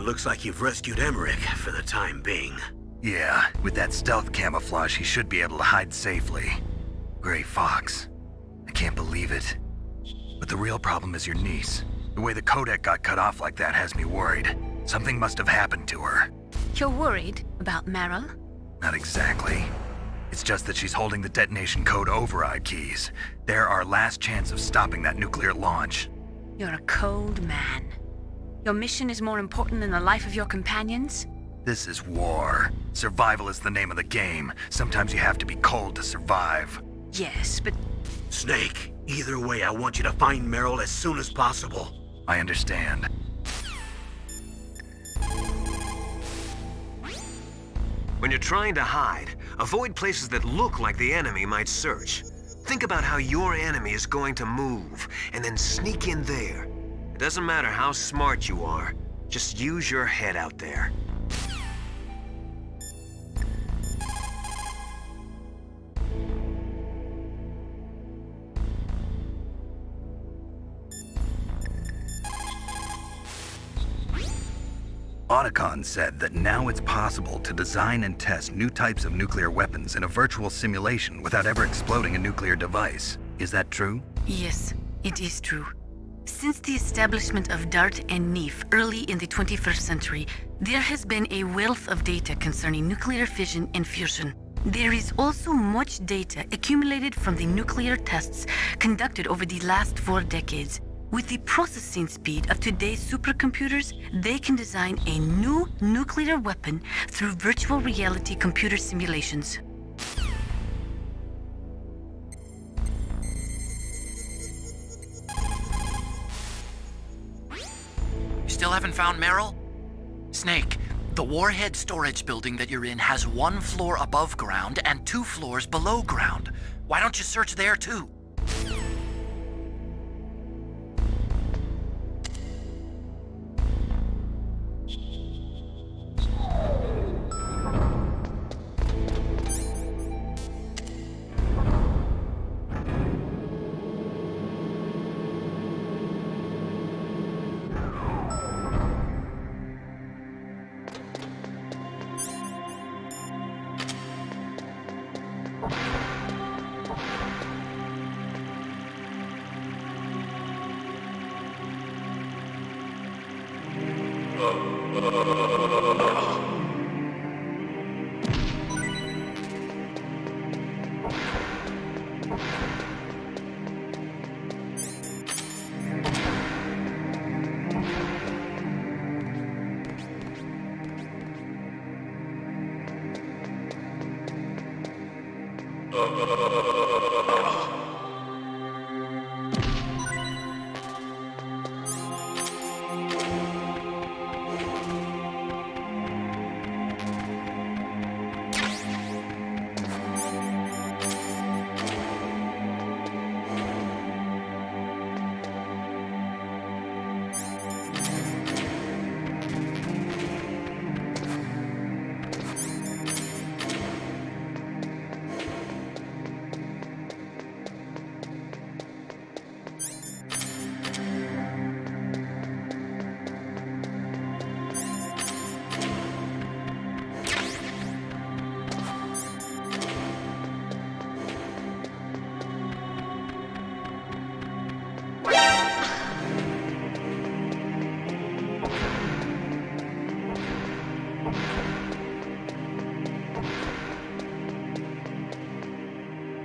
looks like you've rescued Emmerich for the time being. Yeah, with that stealth camouflage, he should be able to hide safely. Gray Fox. I can't believe it. But the real problem is your niece. The way the codec got cut off like that has me worried. Something must have happened to her. You're worried about Meryl? Not exactly. It's just that she's holding the detonation code override keys. They're our last chance of stopping that nuclear launch. You're a cold man. Your mission is more important than the life of your companions? This is war. Survival is the name of the game. Sometimes you have to be cold to survive. Yes, but... Snake, either way, I want you to find Meryl as soon as possible. I understand. When you're trying to hide, avoid places that look like the enemy might search. Think about how your enemy is going to move, and then sneak in there. It doesn't matter how smart you are, just use your head out there. Otacon said that now it's possible to design and test new types of nuclear weapons in a virtual simulation without ever exploding a nuclear device. Is that true? Yes, it is true. Since the establishment of DART and NEEF early in the 21st century, there has been a wealth of data concerning nuclear fission and fusion. There is also much data accumulated from the nuclear tests conducted over the last 4 decades. With the processing speed of today's supercomputers, they can design a new nuclear weapon through virtual reality computer simulations. You still haven't found Meryl? Snake, the warhead storage building that you're in has 1 floor above ground and 2 floors below ground. Why don't you search there too?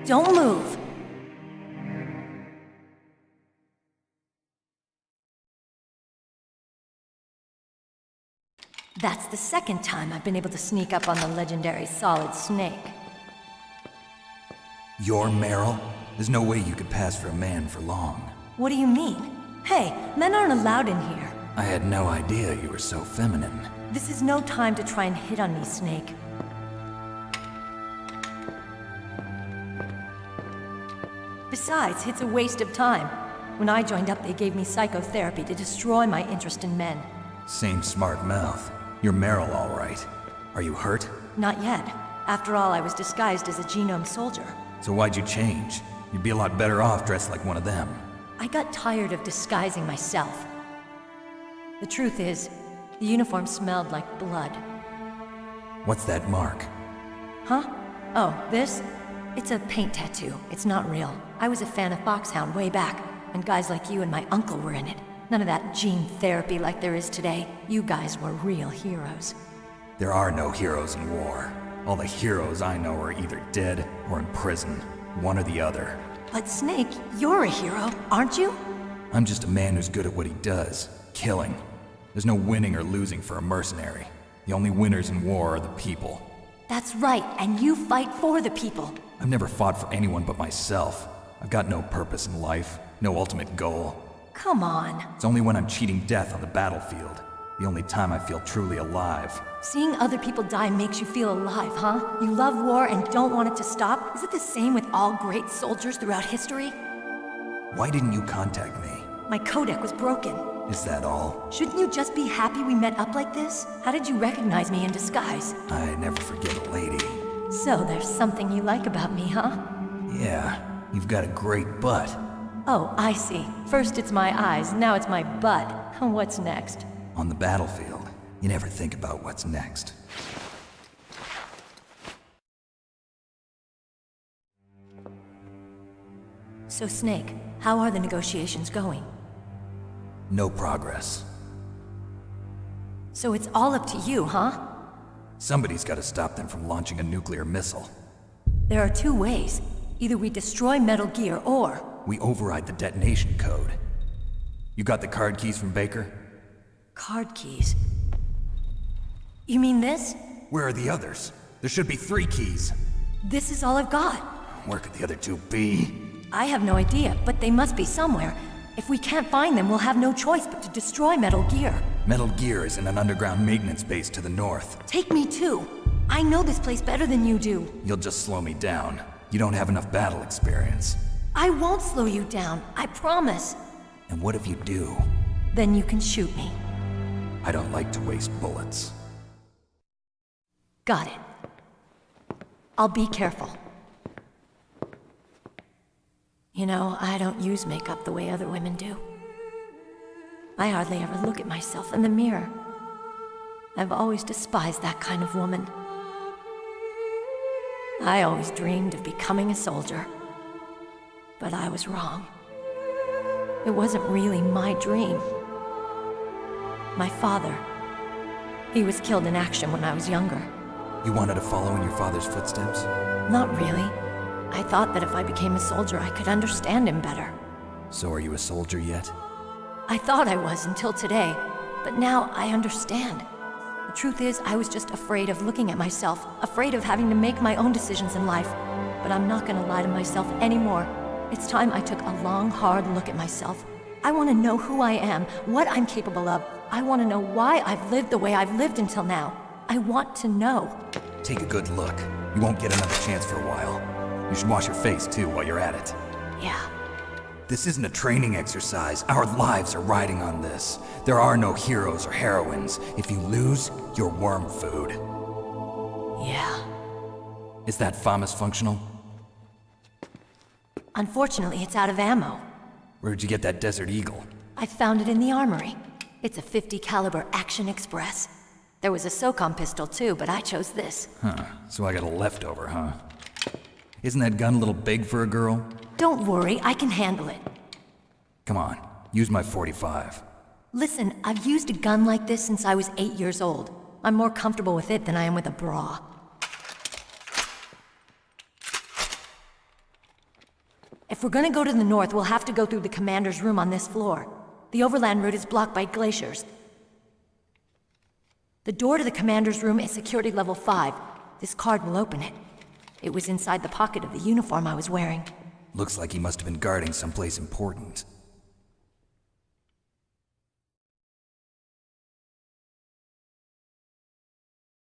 Don't move. That's the second time I've been able to sneak up on the legendary Solid Snake. You're Meryl? There's no way you could pass for a man for long. What do you mean? Hey, men aren't allowed in here. I had no idea you were so feminine. This is no time to try and hit on me, Snake. Besides, it's a waste of time. When I joined up, they gave me psychotherapy to destroy my interest in men. Same smart mouth. You're Meryl, all right. Are you hurt? Not yet. After all, I was disguised as a genome soldier. So why'd you change? You'd be a lot better off dressed like one of them. I got tired of disguising myself. The truth is, The uniform smelled like blood. What's that mark? Huh? Oh, this? It's a paint tattoo. It's not real. I was a fan of Foxhound way back, when guys like you and my uncle were in it. None of that gene therapy like there is today. You guys were real heroes. There are no heroes in war. All the heroes I know are either dead or in prison. One or the other. But Snake, you're a hero, aren't you? I'm just a man who's good at what he does. Killing. There's no winning or losing for a mercenary. The only winners in war are the people. That's right, and you fight for the people. I've never fought for anyone but myself. I've got no purpose in life, no ultimate goal. Come on. It's only when I'm cheating death on the battlefield. The only time I feel truly alive. Seeing other people die makes you feel alive, huh? You love war and don't want it to stop? Is it the same with all great soldiers throughout history? Why didn't you contact me? My codec was broken. Is that all? Shouldn't you just be happy we met up like this? How did you recognize me in disguise? I never forget a lady. So there's something you like about me, huh? Yeah, you've got a great butt. Oh, I see. First it's my eyes, now it's my butt. What's next? On the battlefield, you never think about what's next. So Snake, how are the negotiations going? No progress. So it's all up to you, huh? Somebody's got to stop them from launching a nuclear missile. There are two ways. Either we destroy Metal Gear, or... We override the detonation code. You got the card keys from Baker? Card keys? You mean this? Where are the others? There should be 3 keys. This is all I've got. Where could the other 2 be? I have no idea, but they must be somewhere. If we can't find them, we'll have no choice but to destroy Metal Gear. Metal Gear is in an underground maintenance base to the north. Take me too. I know this place better than you do. You'll just slow me down. You don't have enough battle experience. I won't slow you down, I promise. And what if you do? Then you can shoot me. I don't like to waste bullets. Got it. I'll be careful. You know, I don't use makeup the way other women do. I hardly ever look at myself in the mirror. I've always despised that kind of woman. I always dreamed of becoming a soldier. But I was wrong. It wasn't really my dream. My father, he was killed in action when I was younger. You wanted to follow in your father's footsteps? Not really. I thought that if I became a soldier, I could understand him better. So are you a soldier yet? I thought I was until today, but now I understand. The truth is, I was just afraid of looking at myself, afraid of having to make my own decisions in life. But I'm not gonna lie to myself anymore. It's time I took a long, hard look at myself. I want to know who I am, what I'm capable of. I want to know why I've lived the way I've lived until now. I want to know. Take a good look. You won't get another chance for a while. You should wash your face too while you're at it. Yeah. This isn't a training exercise. Our lives are riding on this. There are no heroes or heroines. If you lose, you're worm food. Yeah. Is that FAMAS functional? Unfortunately, it's out of ammo. Where'd you get that Desert Eagle? I found it in the armory. It's a .50 caliber Action Express. There was a SOCOM pistol too, but I chose this. Huh, so I got a leftover, huh? Isn't that gun a little big for a girl? Don't worry, I can handle it. Come on, use my .45. Listen, I've used a gun like this since I was 8 years old. I'm more comfortable with it than I am with a bra. If we're gonna go to the north, we'll have to go through the commander's room on this floor. The overland route is blocked by glaciers. The door to the commander's room is security level 5. This card will open it. It was inside the pocket of the uniform I was wearing. Looks like he must have been guarding someplace important.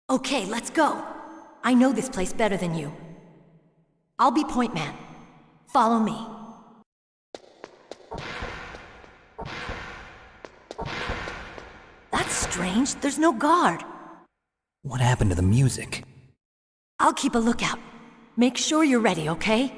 Okay, let's go. I know this place better than you. I'll be point man. Follow me. That's strange. There's no guard. What happened to the music? I'll keep a lookout. Make sure you're ready, okay?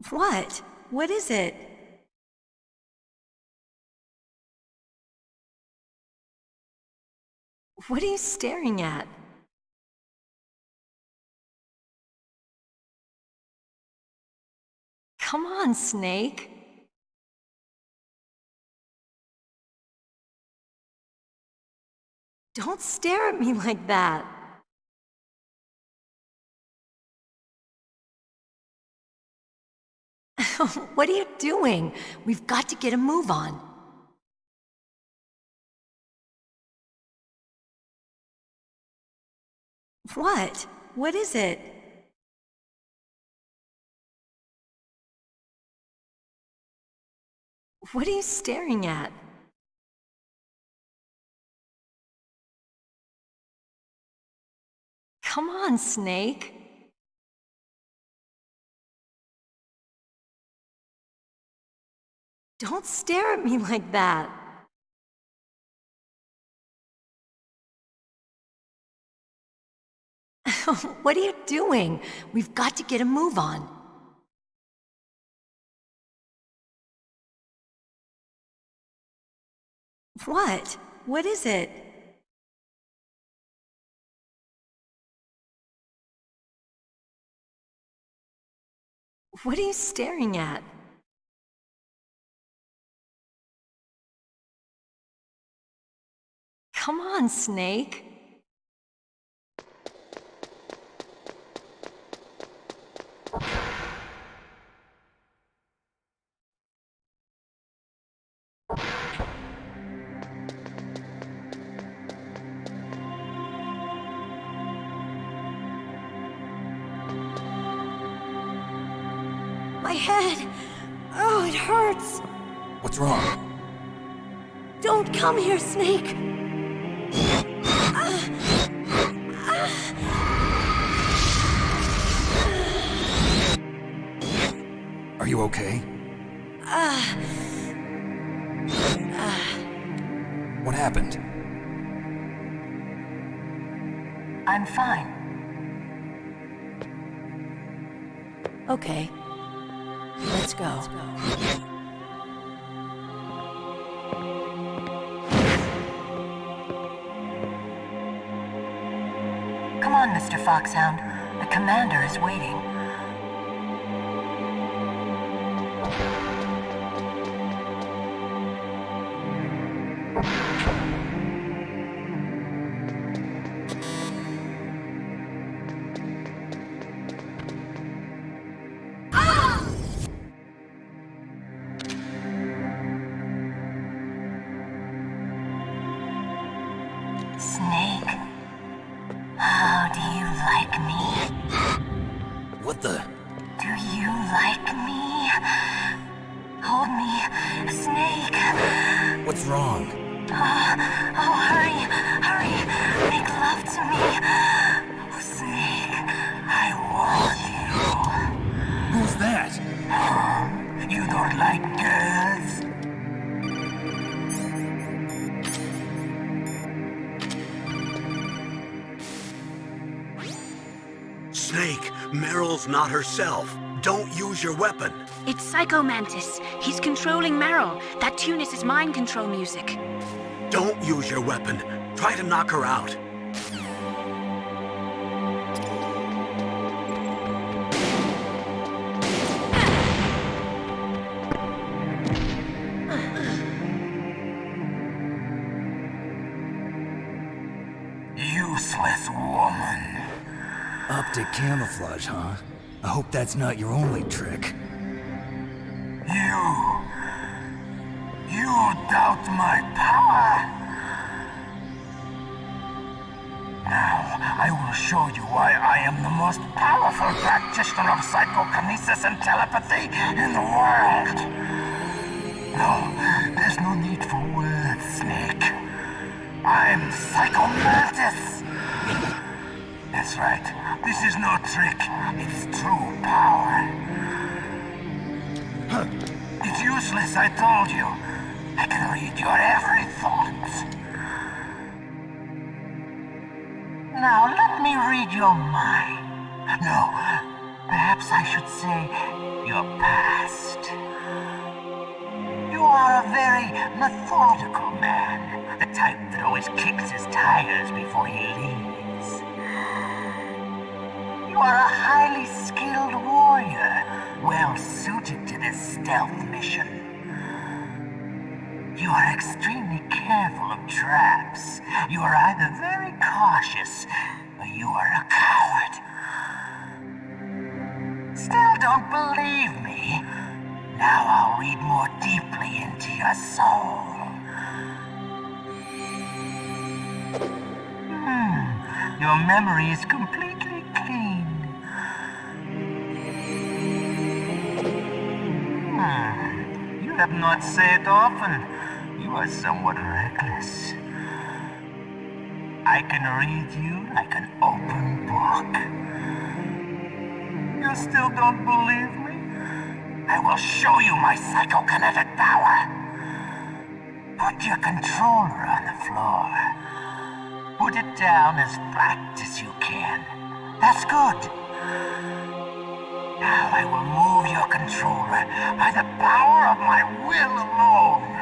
What? What is it? What are you staring at? Come on, Snake. Don't stare at me like that. What are you doing? We've got to get a move on. What? What is it? What are you staring at? Come on, Snake. Don't stare at me like that. What are you doing? We've got to get a move on. What? What is it? What are you staring at? Come on, Snake. My head! Oh, it hurts! What's wrong? Don't come here, Snake! Are you okay? What happened? I'm fine. Okay. Let's go. Come on, Mr. Foxhound. The commander is waiting. Snake, how do you like me? What the? Do you like me? Hold me, Snake. What's wrong? Oh, hurry, hurry, make love to me. Oh, Snake, I want you. Who's that? You don't like girls? Snake, Meryl's not herself. Don't use your weapon. It's Psycho Mantis. He's controlling Meryl. That tune is his mind control music. Don't use your weapon. Try to knock her out. Useless woman. Optic camouflage, huh? I hope that's not your only trick. You doubt my power? Now, I will show you why I am the most powerful practitioner of psychokinesis and telepathy in the world. No, there's no need for words, Snake. I'm Psycho Mantis. That's right. This is no trick. It's true power. It's useless, I told you. I can read your every thought. Now, let me read your mind. No, perhaps I should say your past. You are a very methodical man, the type that always kicks his tires before he leaves. You are a highly skilled warrior, well suited to this stealth mission. You are extremely careful of traps. You are either very cautious, or you are a coward. Still don't believe me? Now I'll read more deeply into your soul. Your memory is completely clean. You have not said often. You are somewhat reckless. I can read you like an open book. You still don't believe me? I will show you my psychokinetic power. Put your controller on the floor. Put it down as flat as you can. That's good. Now I will move your controller by the power of my will alone.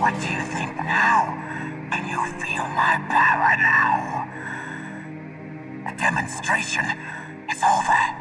What do you think now? Can you feel my power now? The demonstration is over.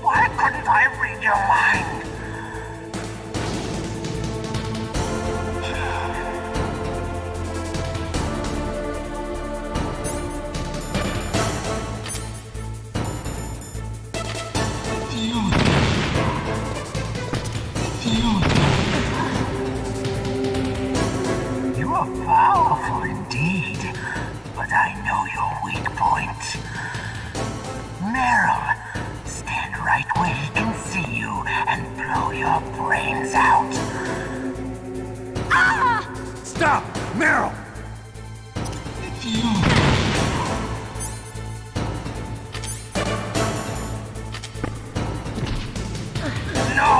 Why couldn't I read your mind? You are powerful indeed, but I know your weak point. Meryl, stand right where he can see you and blow your brains out. Ah! Stop! Meryl! No!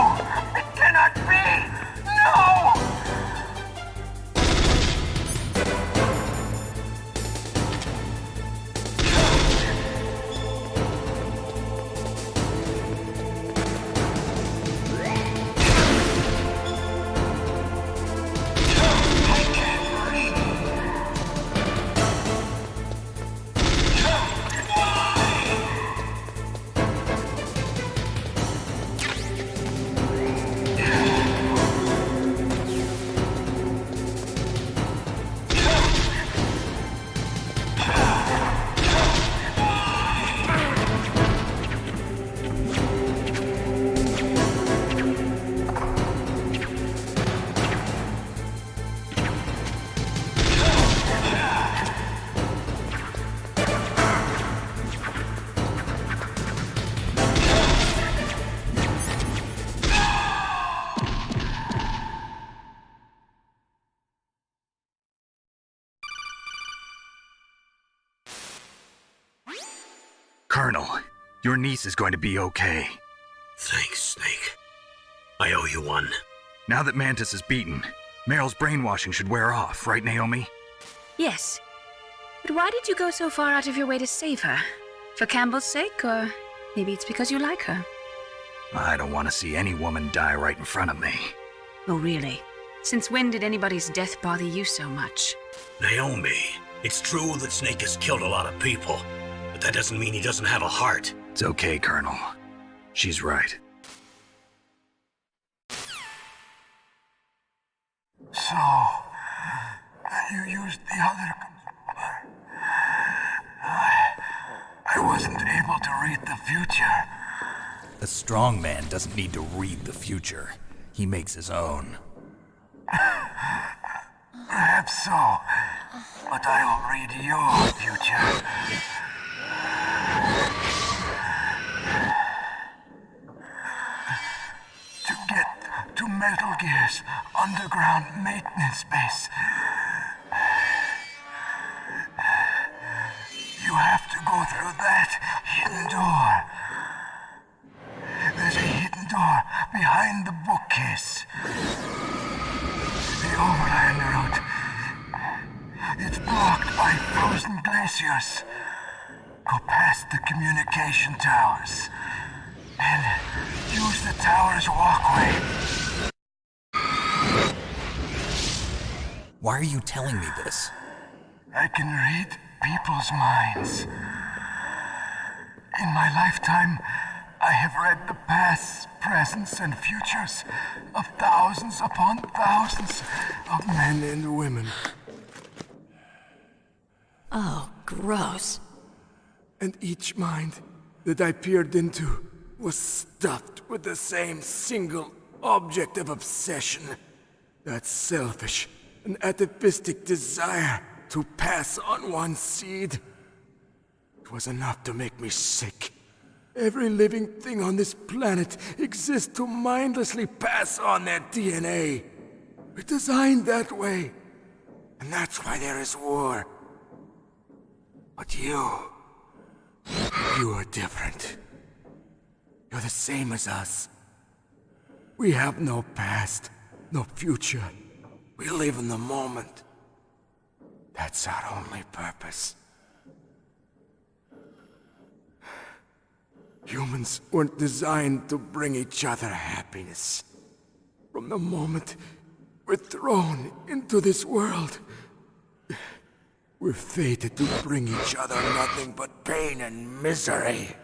Colonel, your niece is going to be okay. Thanks, Snake. I owe you one. Now that Mantis is beaten, Meryl's brainwashing should wear off, right, Naomi? Yes. But why did you go so far out of your way to save her? For Campbell's sake, or maybe it's because you like her? I don't want to see any woman die right in front of me. Oh, really? Since when did anybody's death bother you so much? Naomi, it's true that Snake has killed a lot of people, but that doesn't mean he doesn't have a heart. It's okay, Colonel. She's right. So, you used the other... I wasn't able to read the future. A strong man doesn't need to read the future. He makes his own. Perhaps so, but I will read your future. To get to Metal Gear's underground maintenance base, you have to go through that hidden door. There's a hidden door behind the bookcase. The overland route. It's blocked by frozen glaciers. Go past the communication towers and use the tower's walkway. Why are you telling me this? I can read people's minds. In my lifetime, I have read the pasts, presents, and futures of thousands upon thousands of men and women. Oh, gross. And each mind that I peered into was stuffed with the same single object of obsession. That selfish and atavistic desire to pass on one seed. It was enough to make me sick. Every living thing on this planet exists to mindlessly pass on their DNA. We're designed that way. And that's why there is war. But you are different. You're the same as us. We have no past, no future. We live in the moment. That's our only purpose. Humans weren't designed to bring each other happiness. From the moment we're thrown into this world, we're fated to bring each other nothing but pain and misery.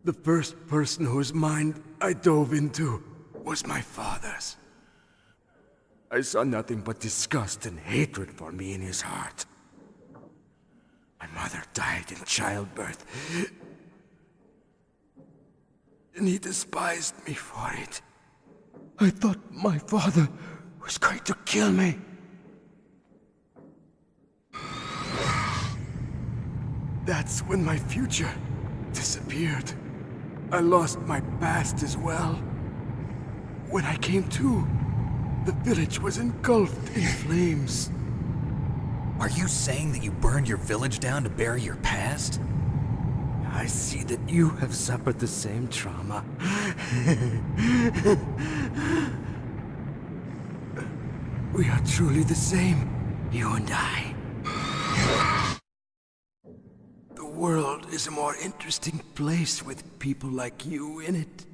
The first person whose mind I dove into was my father's. I saw nothing but disgust and hatred for me in his heart. My mother died in childbirth, and he despised me for it. I thought my father was going to kill me. That's when my future disappeared. I lost my past as well. When I came to, the village was engulfed in flames. Are you saying that you burned your village down to bury your past? I see that you have suffered the same trauma. We are truly the same, you and I. The world is a more interesting place with people like you in it.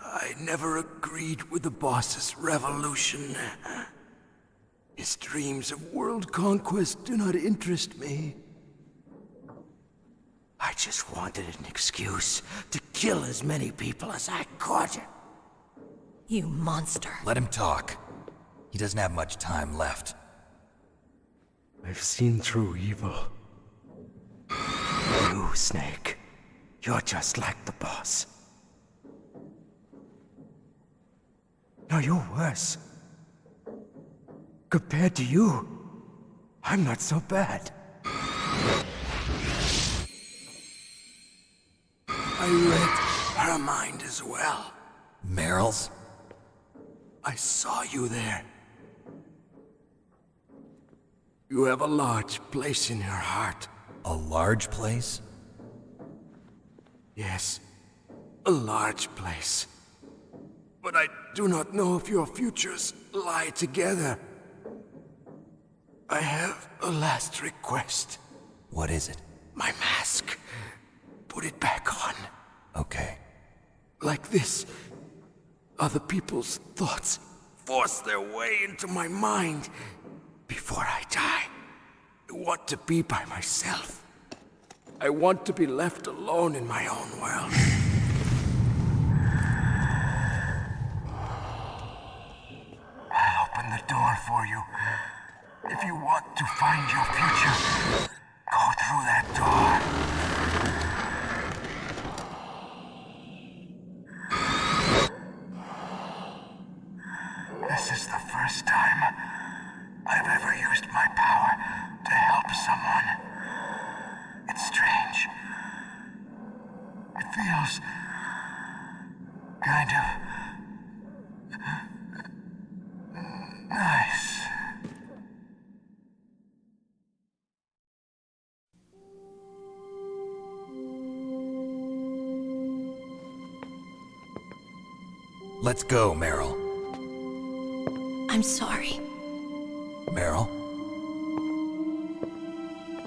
I never agreed with the boss's revolution. His dreams of world conquest do not interest me. I just wanted an excuse to kill as many people as I could. You monster. Let him talk. He doesn't have much time left. I've seen through evil. You, Snake, you're just like the boss. No, you're worse. Compared to you, I'm not so bad. I read her mind as well. Meryl's? I saw you there. You have a large place in your heart. A large place? Yes, a large place. But I do not know if your futures lie together. I have a last request. What is it? My mask. Put it back on. Okay. Like this, other people's thoughts force their way into my mind. Before I die, I want to be by myself. I want to be left alone in my own world. I'll open the door for you. If you want to find your future, go through that door. This is the first time I've ever used my power to help someone. It's strange. It feels kind of nice. Let's go, Meryl. I'm sorry. Meryl?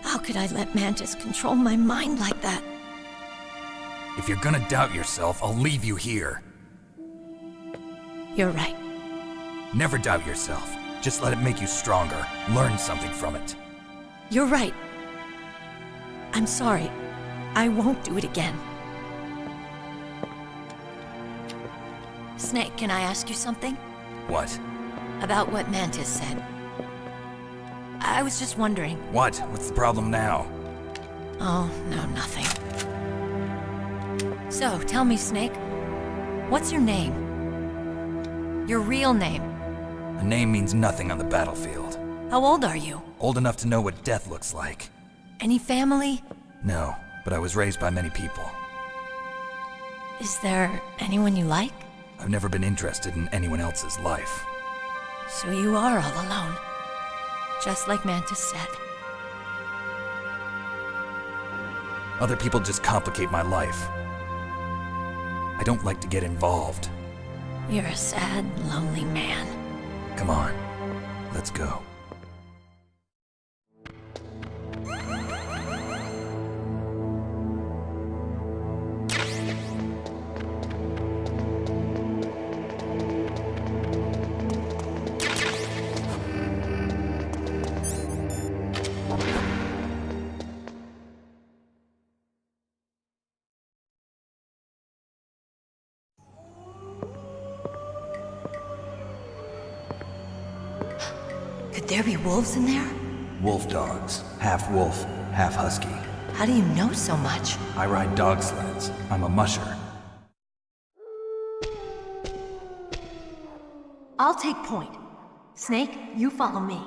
How could I let Mantis control my mind like that? If you're gonna doubt yourself, I'll leave you here. You're right. Never doubt yourself. Just let it make you stronger. Learn something from it. You're right. I'm sorry. I won't do it again. Snake, can I ask you something? What? About what Mantis said. I was just wondering. What? What's the problem now? Oh, no, nothing. So, tell me, Snake. What's your name? Your real name? A name means nothing on the battlefield. How old are you? Old enough to know what death looks like. Any family? No, but I was raised by many people. Is there anyone you like? I've never been interested in anyone else's life. So you are all alone. Just like Mantis said. Other people just complicate my life. I don't like to get involved. You're a sad, lonely man. Come on, let's go. Could there be wolves in there? Wolf dogs. Half wolf, half husky. How do you know so much? I ride dog sleds. I'm a musher. I'll take point. Snake, you follow me.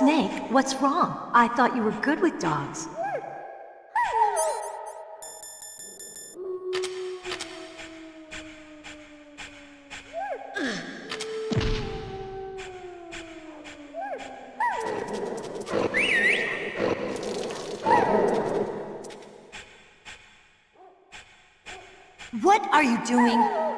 Snake, what's wrong? I thought you were good with dogs. What are you doing?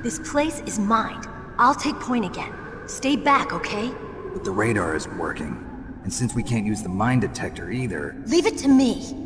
This place is mine. I'll take point again. Stay back, okay? But the radar isn't working. And since we can't use the mine detector either... Leave it to me.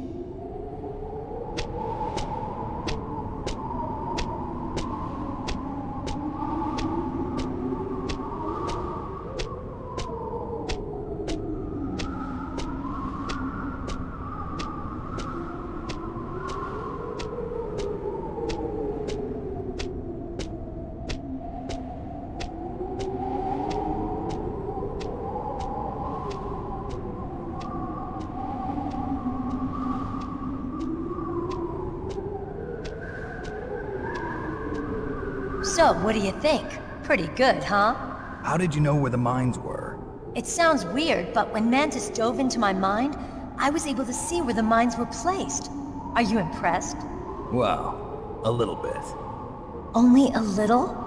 So, what do you think? Pretty good, huh? How did you know where the mines were? It sounds weird, but when Mantis dove into my mind, I was able to see where the mines were placed. Are you impressed? Well, a little bit. Only a little?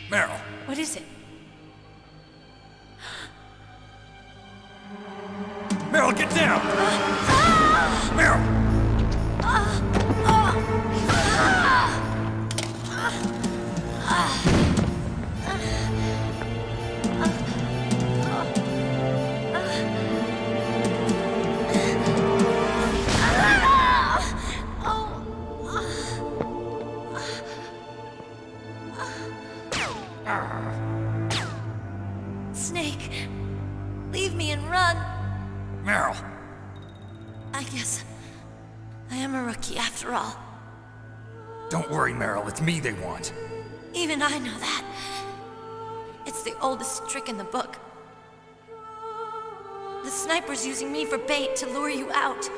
Meryl, What is it? Meryl, get down! Meryl! Snake, leave me and run. Meryl! I guess I am a rookie after all. Don't worry, Meryl, it's me they want. Even I know that. It's the oldest trick in the book. The sniper's using me for bait to lure you out.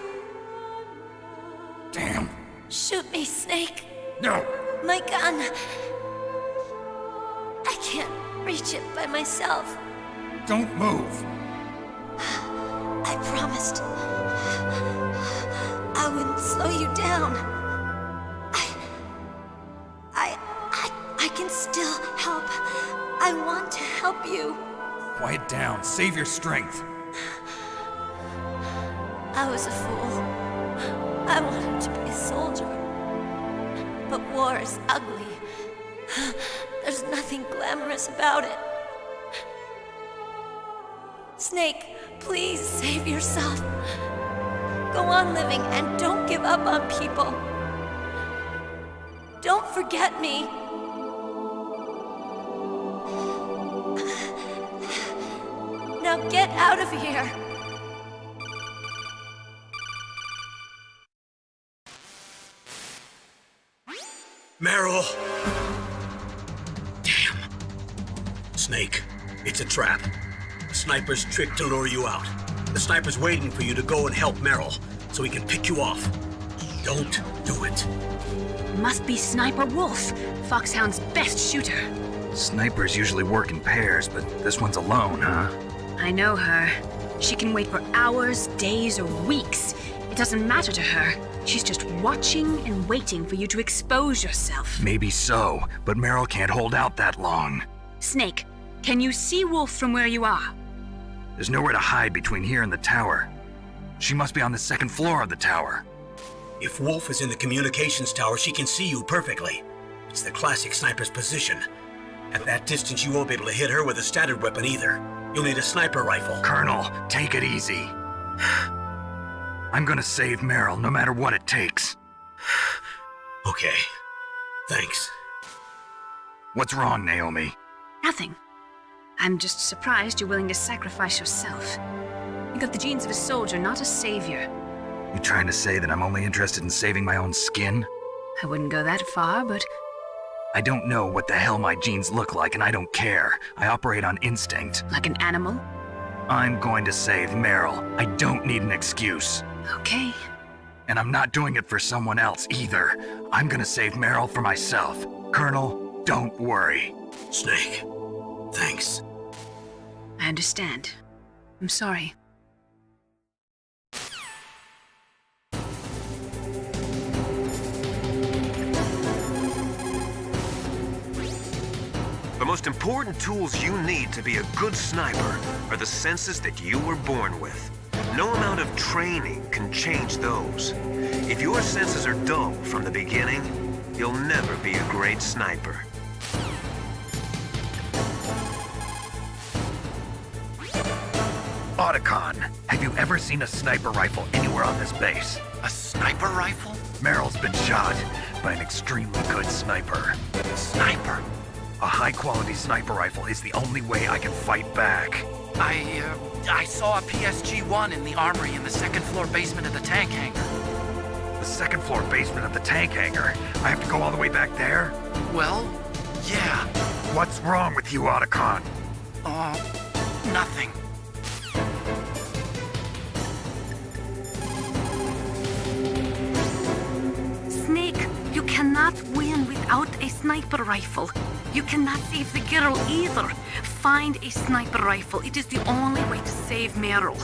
Damn. Shoot me, Snake. No! My gun. I can't reach it by myself. Don't move! I promised I wouldn't slow you down. I can still help. I want to help you. Quiet down, save your strength. I was a fool. I wanted to be a soldier. But war is ugly. There's nothing glamorous about it. Snake, please save yourself. Go on living and don't give up on people. Don't forget me. Now get out of here. Meryl! Damn. Snake, it's a trap. The sniper's trick to lure you out. The sniper's waiting for you to go and help Meryl, so he can pick you off. Don't do it. Must be Sniper Wolf, Foxhound's best shooter. Snipers usually work in pairs, but this one's alone, huh? I know her. She can wait for hours, days, or weeks. It doesn't matter to her. She's just watching and waiting for you to expose yourself. Maybe so, but Meryl can't hold out that long. Snake, can you see Wolf from where you are? There's nowhere to hide between here and the tower. She must be on the second floor of the tower. If Wolf is in the communications tower, she can see you perfectly. It's the classic sniper's position. At that distance, you won't be able to hit her with a standard weapon either. You'll need a sniper rifle. Colonel, take it easy. I'm gonna save Meryl, no matter what it takes. Okay. Thanks. What's wrong, Naomi? Nothing. I'm just surprised you're willing to sacrifice yourself. You got the genes of a soldier, not a savior. You trying to say that I'm only interested in saving my own skin? I wouldn't go that far, but I don't know what the hell my genes look like, and I don't care. I operate on instinct. like an animal? I'm going to save Meryl. I don't need an excuse. Okay. And I'm not doing it for someone else either. I'm gonna save Meryl for myself. Colonel, don't worry. Snake. Thanks. I understand. I'm sorry. The most important tools you need to be a good sniper are the senses that you were born with. No amount of training can change those. If your senses are dull from the beginning, you'll never be a great sniper. Otacon, have you ever seen a sniper rifle anywhere on this base? A sniper rifle? Meryl's been shot by an extremely good sniper. Sniper? A high-quality sniper rifle is the only way I can fight back. I saw a PSG-1 in the armory in the second floor basement of the tank hangar. The second floor basement of the tank hangar? I have to go all the way back there? Well, yeah. What's wrong with you, Otacon? Nothing. Snake, you cannot win without a sniper rifle. You cannot save the girl either. Find a sniper rifle. It is the only way to save Meryl.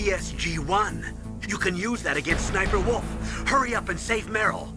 ESG-1. You can use that against Sniper Wolf. Hurry up and save Merrill.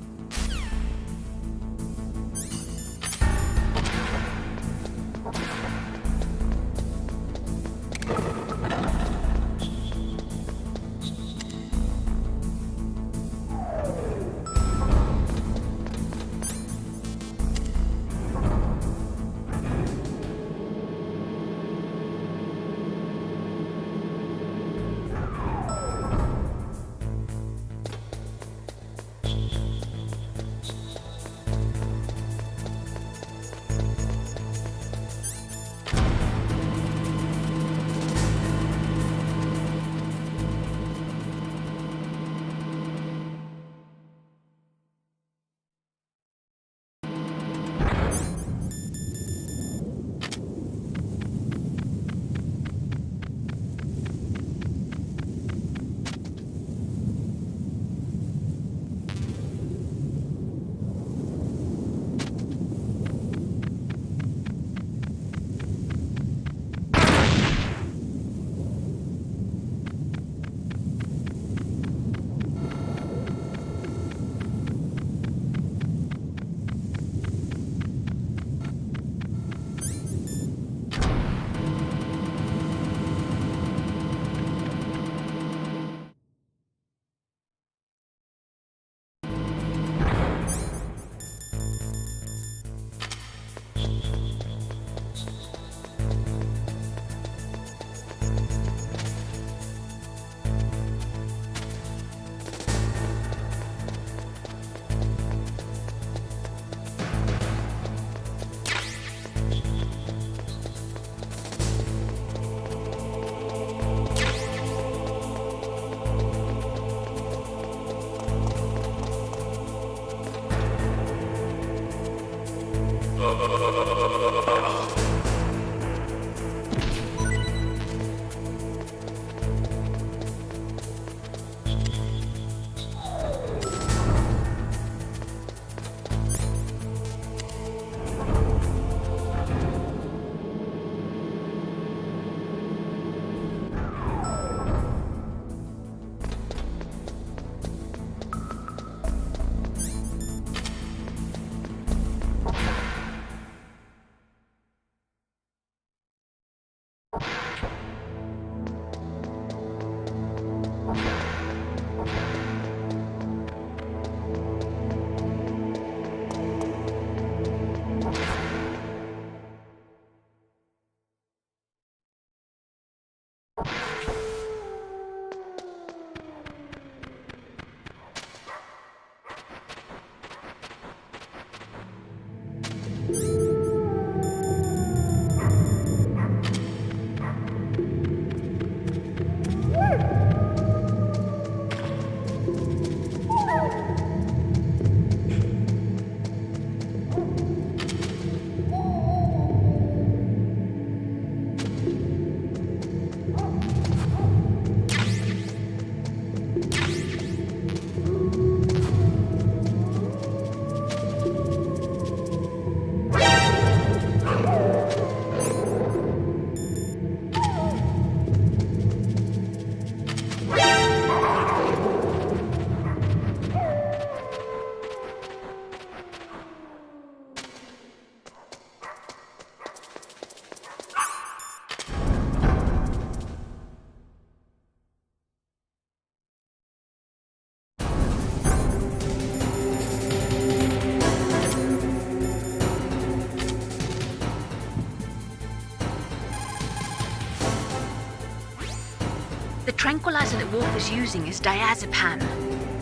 The tranquilizer that Wolf is using is diazepam.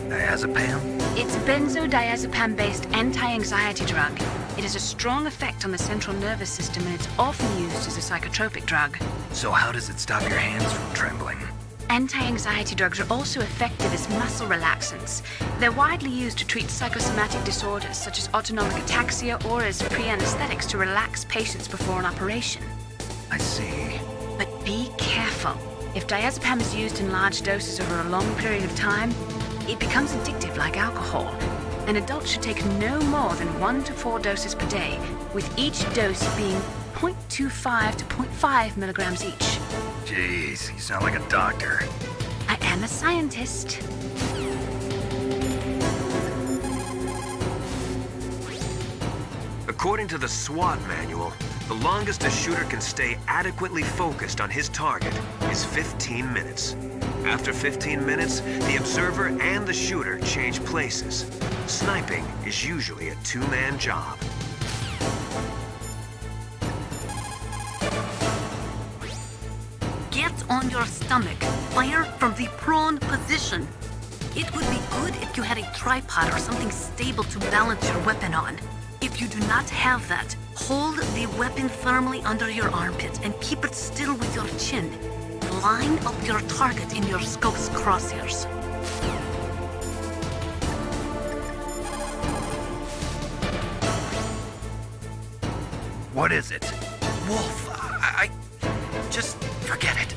Diazepam? It's a benzodiazepam-based anti-anxiety drug. It has a strong effect on the central nervous system, and it's often used as a psychotropic drug. So how does it stop your hands from trembling? Anti-anxiety drugs are also effective as muscle relaxants. They're widely used to treat psychosomatic disorders such as autonomic ataxia or as pre-anesthetics to relax patients before an operation. I see. But be careful. If diazepam is used in large doses over a long period of time, it becomes addictive like alcohol. An adult should take no more than 1 to 4 doses per day, with each dose being 0.25 to 0.5 milligrams each. Jeez, you sound like a doctor. am a scientist. According to the SWAT manual, the longest a shooter can stay adequately focused on his target is 15 minutes. After 15 minutes, the observer and the shooter change places. Sniping is usually a two-man job. Get on your stomach. Fire from the prone position. It would be good if you had a tripod or something stable to balance your weapon on. If you do not have that, hold the weapon firmly under your armpit and keep it still with your chin. Line up your target in your scope's crosshairs. What is it? Wolf, I just forget it.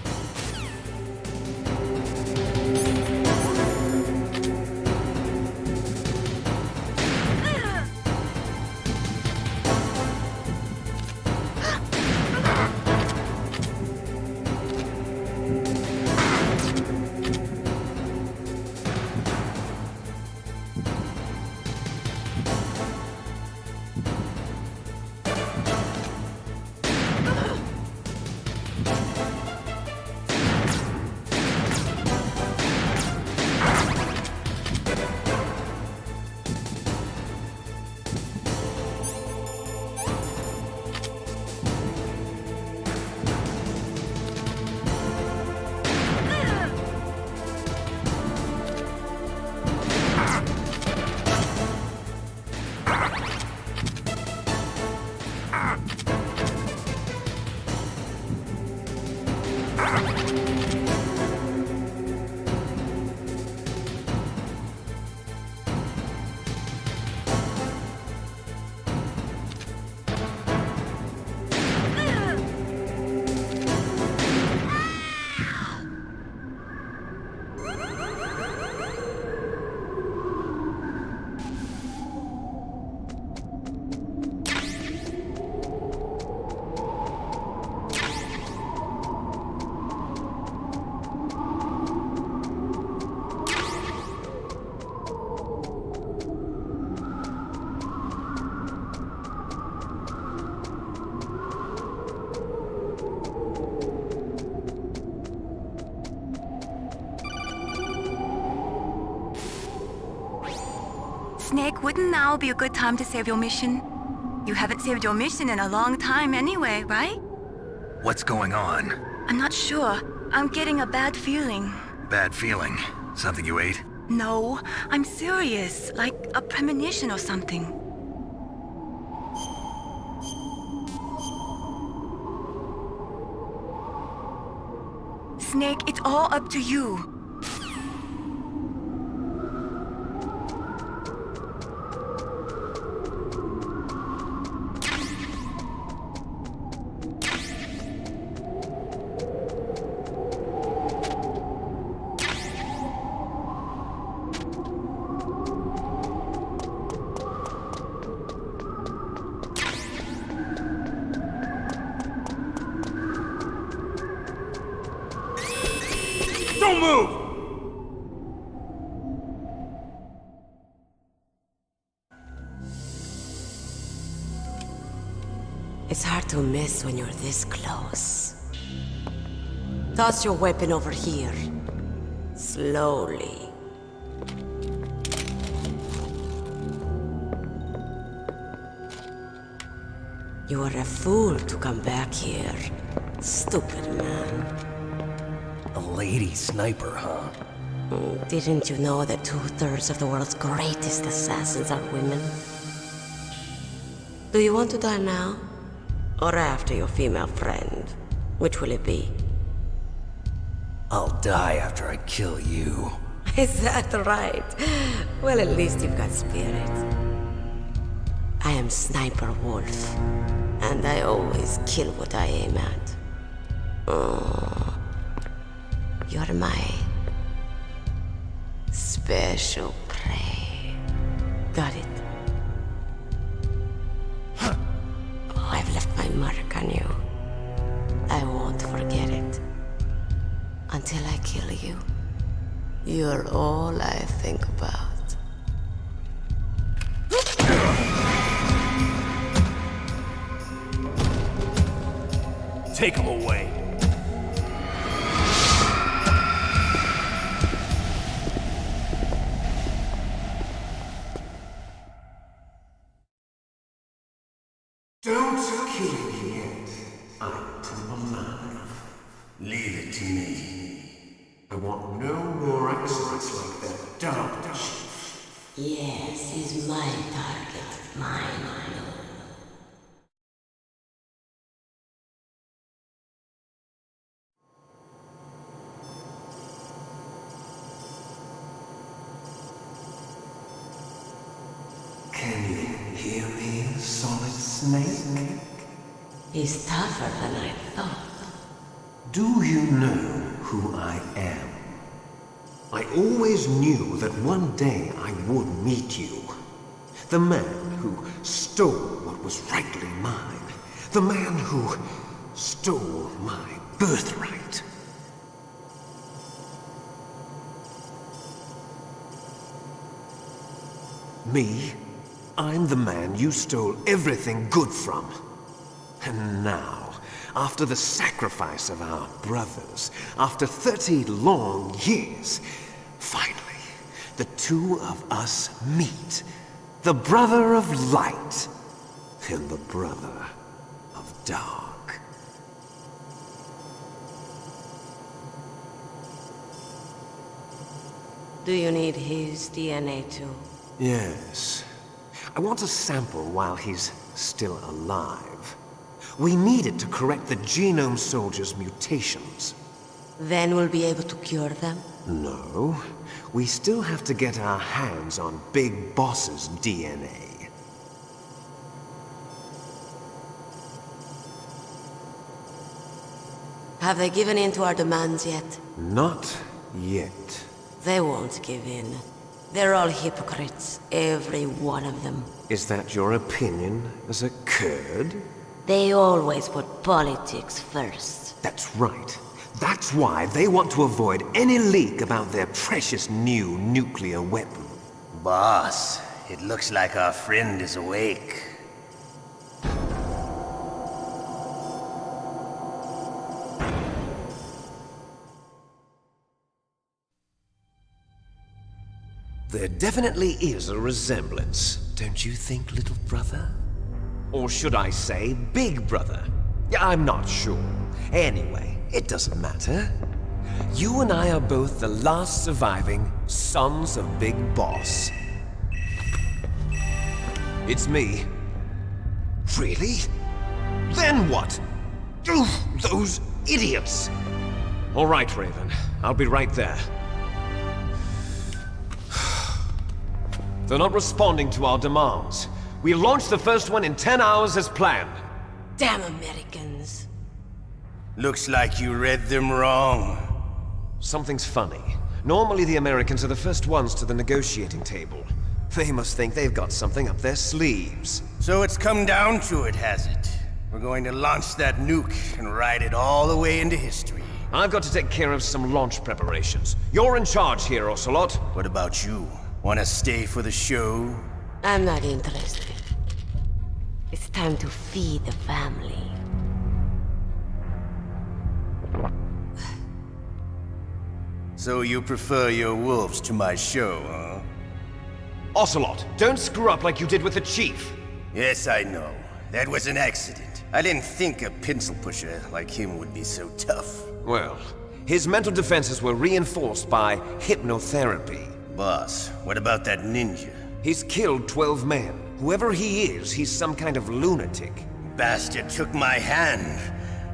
Snake, wouldn't now be a good time to save your mission? You haven't saved your mission in a long time anyway, right? What's going on? I'm not sure. I'm getting a bad feeling. Bad feeling? Something you ate? No, I'm serious. Like a premonition or something. Snake, it's all up to you. Don't move! It's hard to miss when you're this close. Toss your weapon over here. Slowly. You were a fool to come back here. Stupid man. A lady sniper, huh? Didn't you know that 2/3 of the world's greatest assassins are women? Do you want to die now? Or after your female friend? Which will it be? I'll die after I kill you. Is that right? Well, at least you've got spirit. I am Sniper Wolf, and I always kill what I aim at. Oh, you're my special prey. Got it? I've left my mark on you. I won't forget it. Until I kill you. You're all I think about. Take him away. Don't kill me yet. I'm alive. Leave it to me. I want no more accidents like that dark chief. Yes, he's my target. Mine alone. Can you hear me, Solid Snake? He's tougher than I thought. Do you know who I am? I always knew that one day I would meet you. The man who stole what was rightly mine. The man who stole my birthright. Me? I'm the man you stole everything good from. And now, after the sacrifice of our brothers, after 30 long years, finally, the two of us meet. The brother of light and the brother of dark. Do you need his DNA too? Yes. I want a sample while he's still alive. We need it to correct the Genome Soldier's mutations. Then we'll be able to cure them? No. We still have to get our hands on Big Boss's DNA. Have they given in to our demands yet? Not yet. They won't give in. They're all hypocrites, every one of them. Is that your opinion as a Kurd? They always put politics first. That's right. That's why they want to avoid any leak about their precious new nuclear weapon. Boss, it looks like our friend is awake. There definitely is a resemblance, don't you think, little brother? Or should I say, big brother? Yeah, I'm not sure. Anyway, it doesn't matter. You and I are both the last surviving sons of Big Boss. It's me. Really? Then what? Oof, those idiots! All right, Raven. I'll be right there. They're not responding to our demands. We launched the first one in 10 hours as planned. Damn Americans. Looks like you read them wrong. Something's funny. Normally the Americans are the first ones to the negotiating table. They must think they've got something up their sleeves. So it's come down to it, has it? We're going to launch that nuke and ride it all the way into history. I've got to take care of some launch preparations. You're in charge here, Ocelot. What about you? Want to stay for the show? I'm not interested. It's time to feed the family. So you prefer your wolves to my show, huh? Ocelot, don't screw up like you did with the Chief. Yes, I know. That was an accident. I didn't think a pencil pusher like him would be so tough. Well, his mental defenses were reinforced by hypnotherapy. Boss, what about that ninja? He's killed 12 men. Whoever he is, he's some kind of lunatic. Bastard took my hand.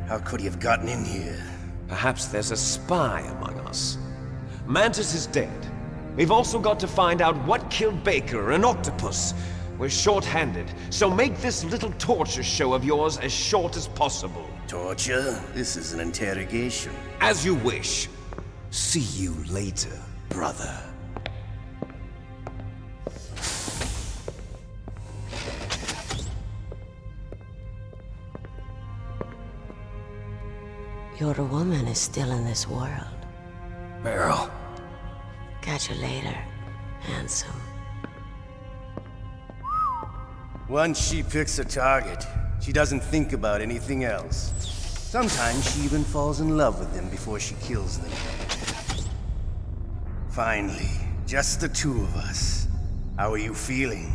How could he have gotten in here? Perhaps there's a spy among us. Mantis is dead. We've also got to find out what killed Baker and Octopus. We're short-handed, so make this little torture show of yours as short as possible. Torture? This is an interrogation. As you wish. See you later, brother. Your woman is still in this world. Meryl, Catch you later, handsome. Once she picks a target, she doesn't think about anything else. Sometimes she even falls in love with them before she kills them. Finally, just the two of us. How are you feeling?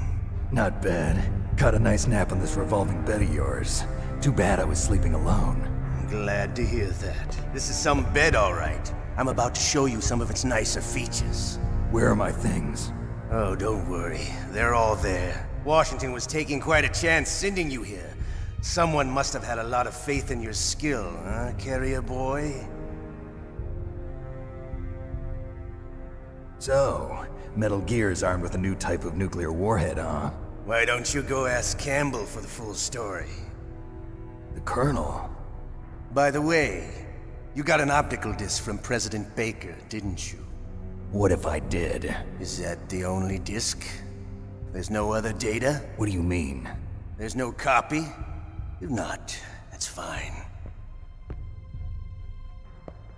Not bad. Caught a nice nap on this revolving bed of yours. Too bad I was sleeping alone. I'm glad to hear that. This is some bed, all right. I'm about to show you some of its nicer features. Where are my things? Oh, don't worry. They're all there. Washington was taking quite a chance sending you here. Someone must have had a lot of faith in your skill, huh, carrier boy? So, Metal Gear's armed with a new type of nuclear warhead, huh? Why don't you go ask Campbell for the full story? The Colonel? By the way, you got an optical disc from President Baker, didn't you? What if I did? Is that the only disc? There's no other data? What do you mean? There's no copy? If not, that's fine.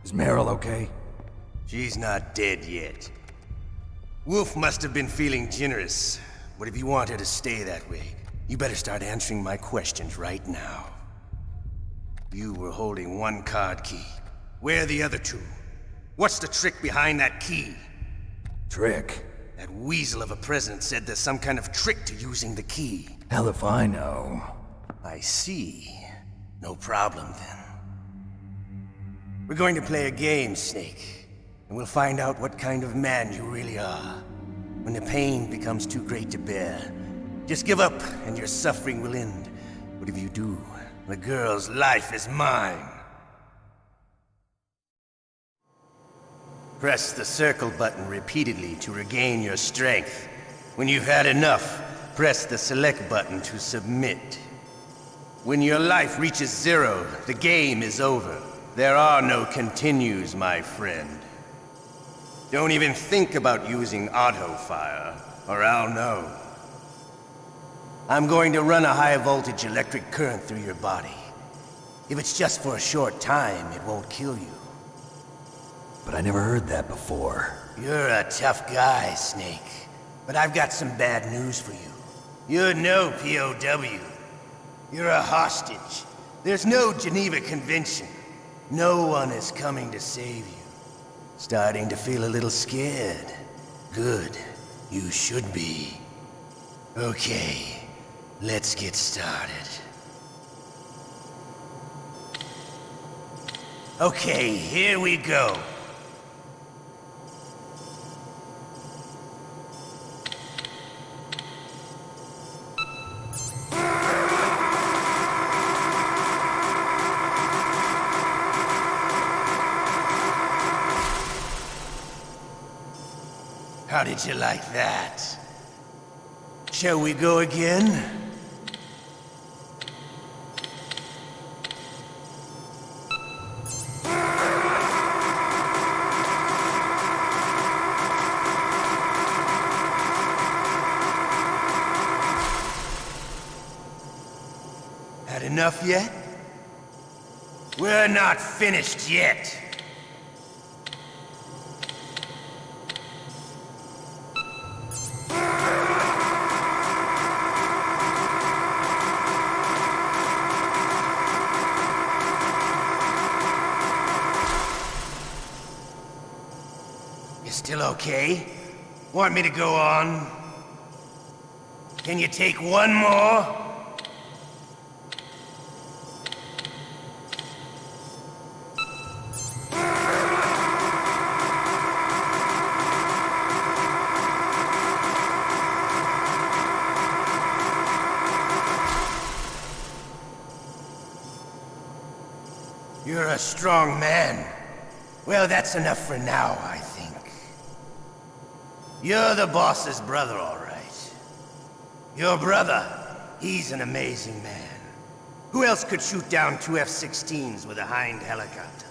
Is Meryl okay? She's not dead yet. Wolf must have been feeling generous, but if you want her to stay that way, you better start answering my questions right now. You were holding one card key. Where are the other two? What's the trick behind that key? Trick? That weasel of a president said there's some kind of trick to using the key. Hell if I know. I see. No problem then. We're going to play a game, Snake. And we'll find out what kind of man you really are. When the pain becomes too great to bear, just give up and your suffering will end. But if you do, the girl's life is mine. Press the circle button repeatedly to regain your strength. When you've had enough, press the select button to submit. When your life reaches 0, the game is over. There are no continues, my friend. Don't even think about using auto-fire, or I'll know. I'm going to run a high-voltage electric current through your body. If it's just for a short time, it won't kill you. But I never heard that before. You're a tough guy, Snake. But I've got some bad news for you. You're no POW. You're a hostage. There's no Geneva Convention. No one is coming to save you. Starting to feel a little scared. Good. You should be. Okay, let's get started. Okay, here we go. How did you like that? Shall we go again? Had enough yet? We're not finished yet. Still okay? Want me to go on? Can you take one more? You're a strong man. Well, that's enough for now, I think. You're the boss's brother, all right. Your brother, he's an amazing man. Who else could shoot down 2 F-16s with a Hind helicopter?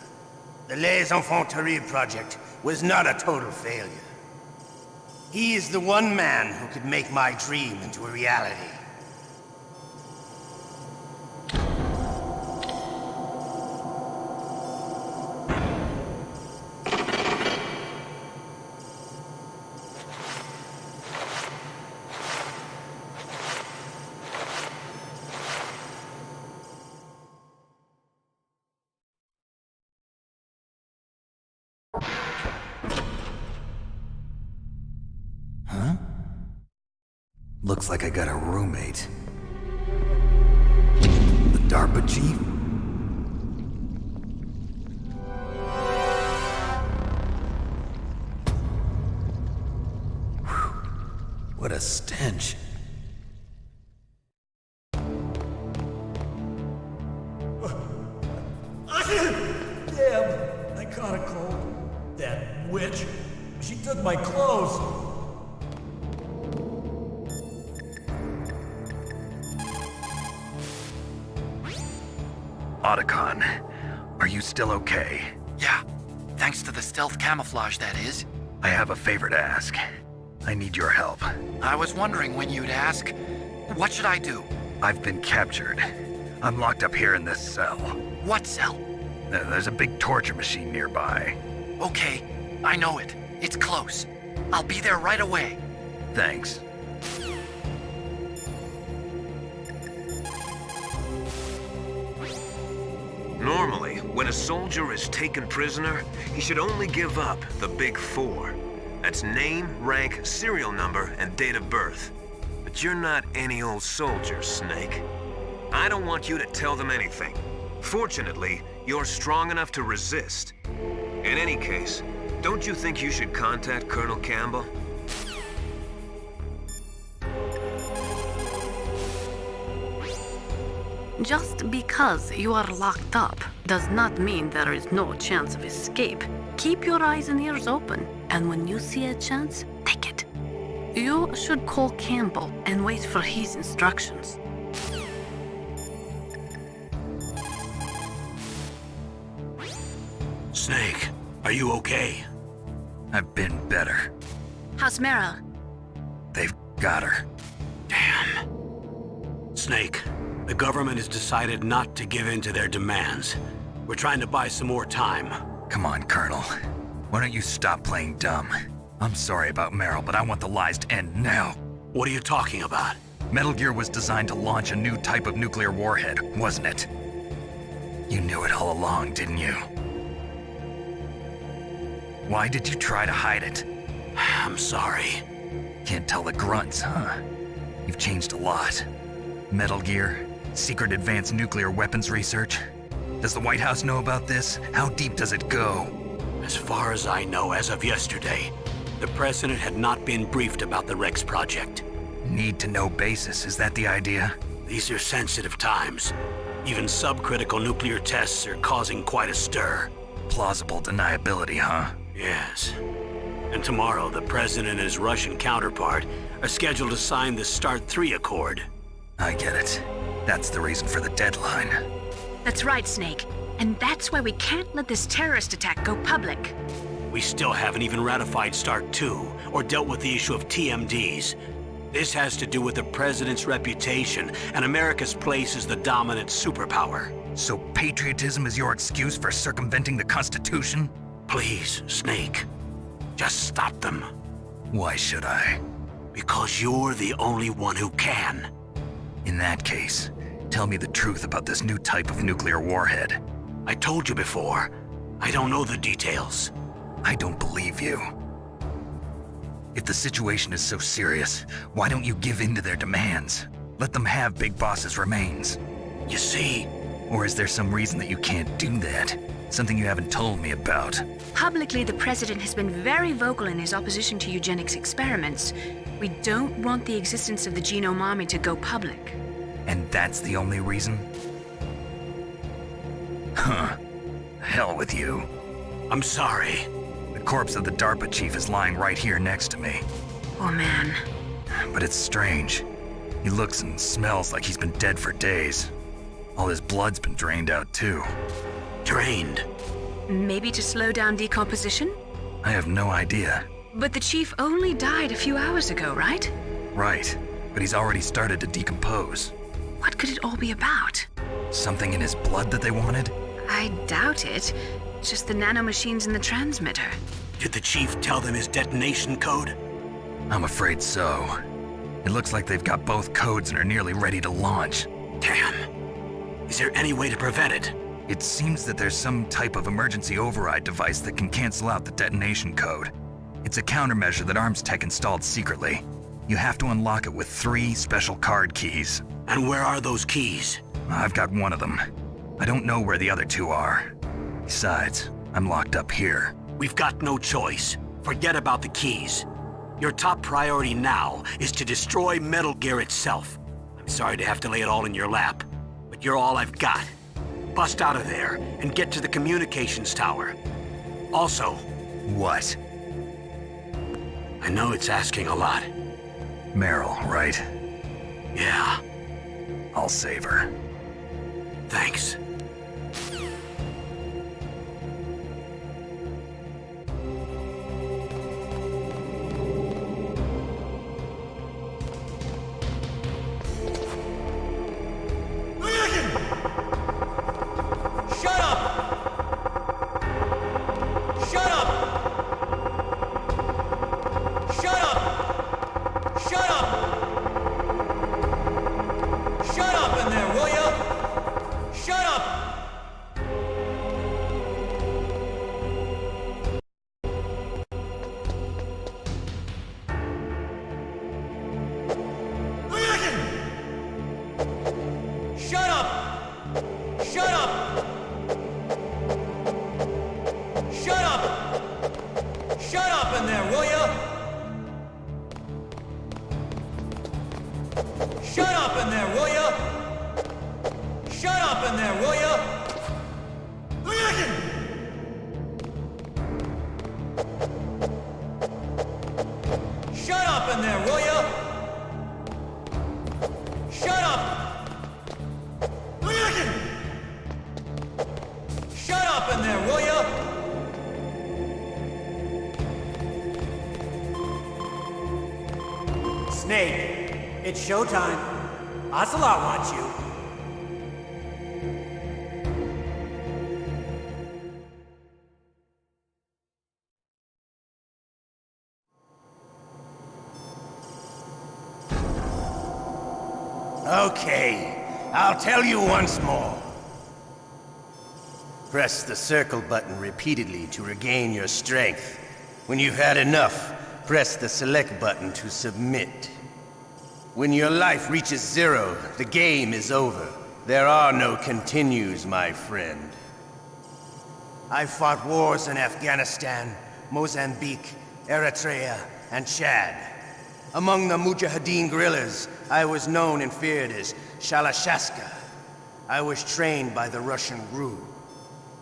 The Les Enfants Terribles project was not a total failure. He is the one man who could make my dream into a reality. Looks like I got a roommate. The DARPA chief? Whew. What a stench. Damn, I caught a cold. That witch, she took my clothes. Otacon, are you still okay? Yeah, thanks to the stealth camouflage, that is. I have a favor to ask. I need your help. I was wondering when you'd ask. What should I do? I've been captured. I'm locked up here in this cell. What cell? There's a big torture machine nearby. Okay, I know it. It's close. I'll be there right away. Thanks. Normally, when a soldier is taken prisoner, he should only give up the big four. That's name, rank, serial number, and date of birth. But you're not any old soldier, Snake. I don't want you to tell them anything. Fortunately, you're strong enough to resist. In any case, don't you think you should contact Colonel Campbell? Just because you are locked up does not mean there is no chance of escape. Keep your eyes and ears open, and when you see a chance, take it. You should call Campbell and wait for his instructions. Snake, are you okay? I've been better. How's Meryl? They've got her. Damn. Snake, the government has decided not to give in to their demands. We're trying to buy some more time. Come on, Colonel. Why don't you stop playing dumb? I'm sorry about Meryl, but I want the lies to end now. What are you talking about? Metal Gear was designed to launch a new type of nuclear warhead, wasn't it? You knew it all along, didn't you? Why did you try to hide it? I'm sorry. Can't tell the grunts, huh? You've changed a lot. Metal Gear, secret advanced nuclear weapons research. Does the White House know about this? How deep does it go? As far as I know, as of yesterday, the president had not been briefed about the Rex project. Need to know basis, is that the idea? These are sensitive times. Even subcritical nuclear tests are causing quite a stir. Plausible deniability, huh? Yes. And tomorrow, the president and his Russian counterpart are scheduled to sign the START 3 Accord. I get it. That's the reason for the deadline. That's right, Snake. And that's why we can't let this terrorist attack go public. We still haven't even ratified START 2 or dealt with the issue of TMDs. This has to do with the president's reputation and America's place as the dominant superpower. So patriotism is your excuse for circumventing the Constitution? Please, Snake. Just stop them. Why should I? Because you're the only one who can. In that case, tell me the truth about this new type of nuclear warhead. I told you before. I don't know the details. I don't believe you. If the situation is so serious, why don't you give in to their demands? Let them have Big Boss's remains. You see? Or is there some reason that you can't do that? Something you haven't told me about. Publicly, the president has been very vocal in his opposition to eugenics experiments. We don't want the existence of the genome army to go public. And that's the only reason? Huh. Hell with you. I'm sorry. The corpse of the DARPA chief is lying right here next to me. Oh, man. But it's strange. He looks and smells like he's been dead for days. All his blood's been drained out, too. Drained? Maybe to slow down decomposition? I have no idea. But the chief only died a few hours ago, right? Right. But he's already started to decompose. What could it all be about? Something in his blood that they wanted? I doubt it. Just the nanomachines in the transmitter. Did the chief tell them his detonation code? I'm afraid so. It looks like they've got both codes and are nearly ready to launch. Damn. Is there any way to prevent it? It seems that there's some type of emergency override device that can cancel out the detonation code. It's a countermeasure that Arms Tech installed secretly. You have to unlock it with 3 special card keys. And where are those keys? I've got one of them. I don't know where the other 2 are. Besides, I'm locked up here. We've got no choice. Forget about the keys. Your top priority now is to destroy Metal Gear itself. I'm sorry to have to lay it all in your lap, but you're all I've got. Bust out of there and get to the communications tower. Also... What? I know it's asking a lot. Meryl, right? Yeah. I'll save her. Thanks. Shut up! Shut up! Shut up! Shut up! Shut up in there, will ya? Shut up! Shut up! Shut up! Shut up! Shut up in there, will ya? Shut up in there, will ya? Shut up in there, will ya? Shut up in there, will ya? Shut up! Shut up in there, will ya? Snake, it's showtime. Ocelot wants you. Okay, I'll tell you once more. Press the circle button repeatedly to regain your strength. When you've had enough, press the select button to submit. When your life reaches 0, the game is over. There are no continues, my friend. I fought wars in Afghanistan, Mozambique, Eritrea, and Chad. Among the Mujahideen guerrillas, I was known and feared as Shalashaska. I was trained by the Russian GRU.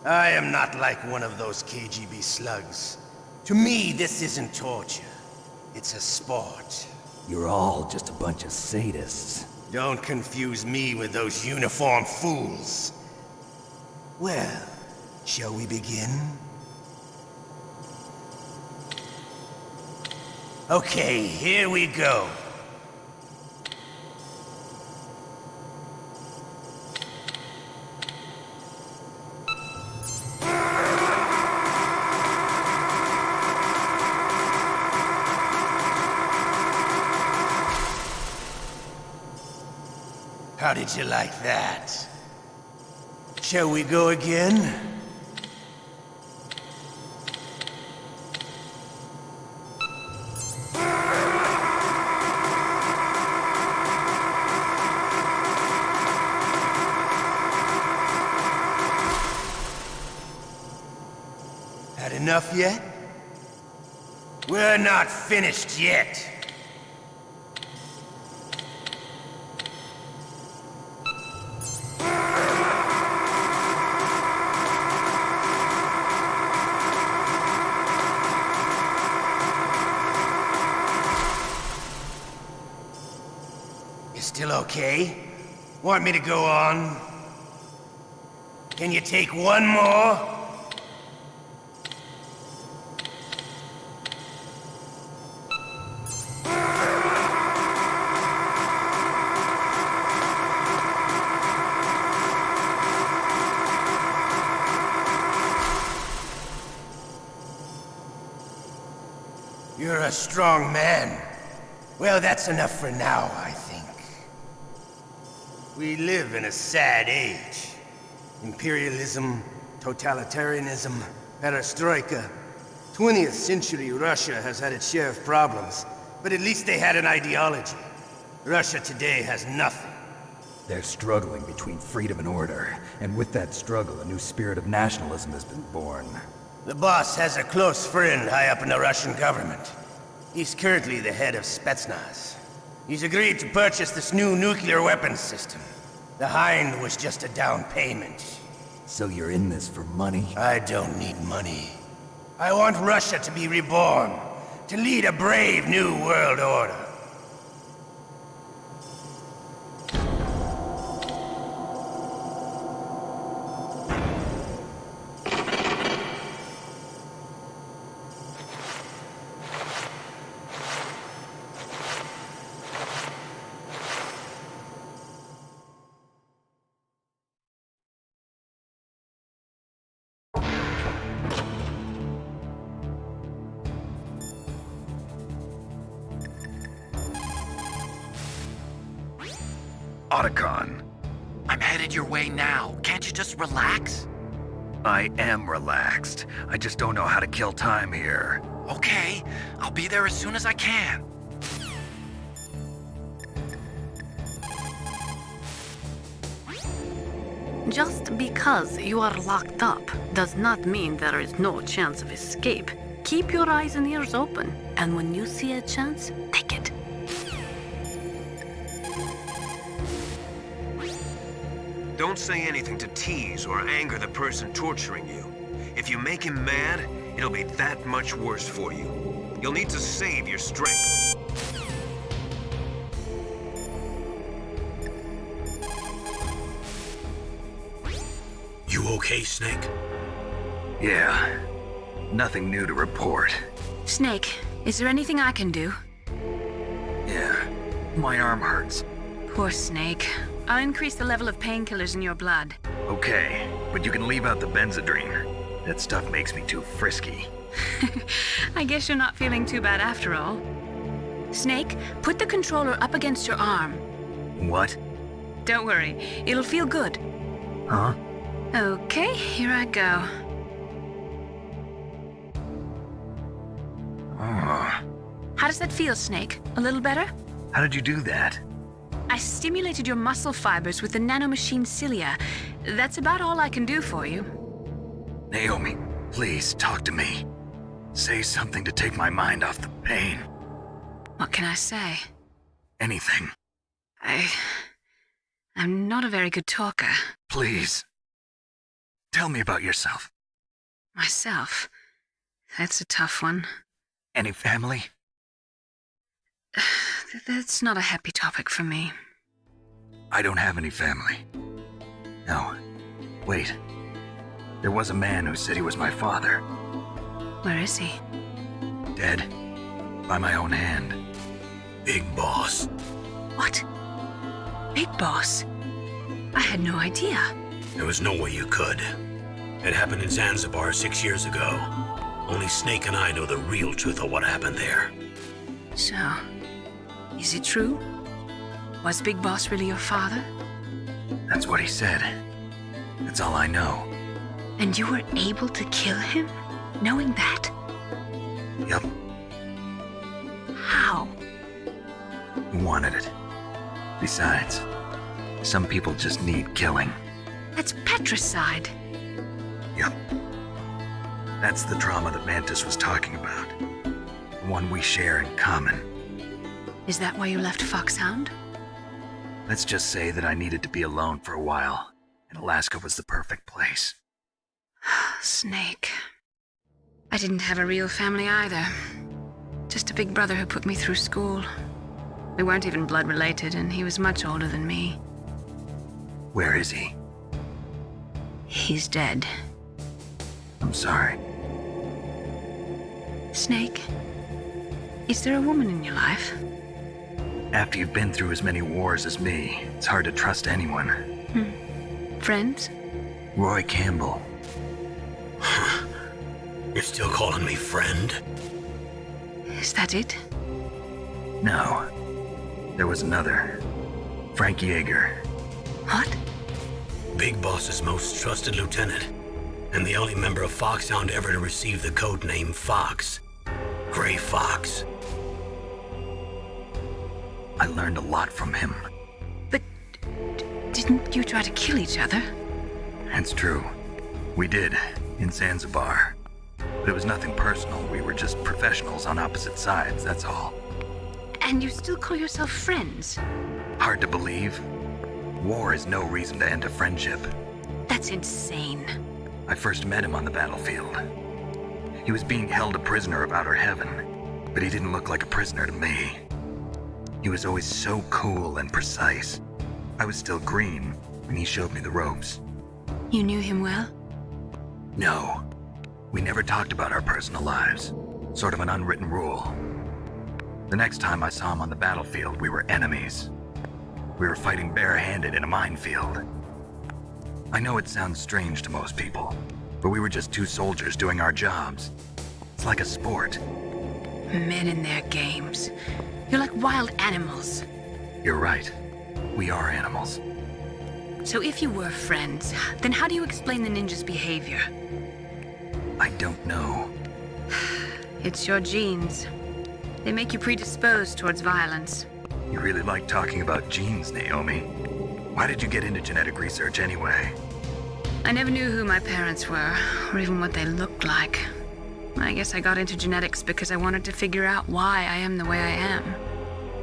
I am not like one of those KGB slugs. To me, this isn't torture. It's a sport. You're all just a bunch of sadists. Don't confuse me with those uniformed fools. Well, shall we begin? Okay, here we go. How did you like that? Shall we go again? Had enough yet? We're not finished yet. Still okay? Want me to go on? Can you take one more? You're a strong man. Well, that's enough for now, I think. We live in a sad age. Imperialism, totalitarianism, perestroika. 20th century Russia has had its share of problems, but at least they had an ideology. Russia today has nothing. They're struggling between freedom and order, and with that struggle, a new spirit of nationalism has been born. The boss has a close friend high up in the Russian government. He's currently the head of Spetsnaz. He's agreed to purchase this new nuclear weapons system. The Hind was just a down payment. So you're in this for money? I don't need money. I want Russia to be reborn, to lead a brave new world order. Otacon. I'm headed your way now. Can't you just relax? I am relaxed. I just don't know how to kill time here. Okay, I'll be there as soon as I can. Just because you are locked up does not mean there is no chance of escape. Keep your eyes and ears open, and when you see a chance, take it. Don't say anything to tease or anger the person torturing you. If you make him mad, it'll be that much worse for you. You'll need to save your strength. You okay, Snake? Yeah. Nothing new to report. Snake, is there anything I can do? Yeah. My arm hurts. Poor Snake. I'll increase the level of painkillers in your blood. Okay, but you can leave out the Benzedrine. That stuff makes me too frisky. I guess you're not feeling too bad after all. Snake, put the controller up against your arm. What? Don't worry, it'll feel good. Huh? Okay, here I go. Oh. How does that feel, Snake? A little better? How did you do that? I stimulated your muscle fibers with the nanomachine cilia. That's about all I can do for you. Naomi, please talk to me. Say something to take my mind off the pain. What can I say? Anything. I'm not a very good talker. Please. Tell me about yourself. Myself? That's a tough one. Any family? That's not a happy topic for me. I don't have any family. No. Wait. There was a man who said he was my father. Where is he? Dead. By my own hand. Big Boss. What? Big Boss? I had no idea. There was no way you could. It happened in Zanzibar 6 years ago. Only Snake and I know the real truth of what happened there. So, is it true? Was Big Boss really your father? That's what he said. That's all I know. And you were able to kill him, knowing that? Yup. How? He wanted it. Besides, some people just need killing. That's patricide. Yup. That's the trauma that Mantis was talking about. The one we share in common. Is that why you left Foxhound? Let's just say that I needed to be alone for a while, and Alaska was the perfect place. Snake. I didn't have a real family either. Just a big brother who put me through school. We weren't even blood related, and he was much older than me. Where is he? He's dead. I'm sorry. Snake, is there a woman in your life? After you've been through as many wars as me, it's hard to trust anyone. Friends? Roy Campbell. You're still calling me friend? Is that it? No. There was another. Frank Yeager. What? Big Boss's most trusted lieutenant, and the only member of Foxhound ever to receive the code name Fox. Gray Fox. I learned a lot from him. But didn't you try to kill each other? It's true. We did, in Zanzibar. But it was nothing personal. We were just professionals on opposite sides, that's all. And you still call yourself friends? Hard to believe. War is no reason to end a friendship. That's insane. I first met him on the battlefield. He was being held a prisoner of outer heaven, but he didn't look like a prisoner to me. He was always so cool and precise. I was still green, and he showed me the ropes. You knew him well? No. We never talked about our personal lives. Sort of an unwritten rule. The next time I saw him on the battlefield, we were enemies. We were fighting barehanded in a minefield. I know it sounds strange to most people, but we were just two soldiers doing our jobs. It's like a sport. Men in their games. You're like wild animals. You're right. We are animals. So if you were friends, then how do you explain the ninja's behavior? I don't know. It's your genes. They make you predisposed towards violence. You really like talking about genes, Naomi. Why did you get into genetic research anyway? I never knew who my parents were, or even what they looked like. I guess I got into genetics because I wanted to figure out why I am the way I am.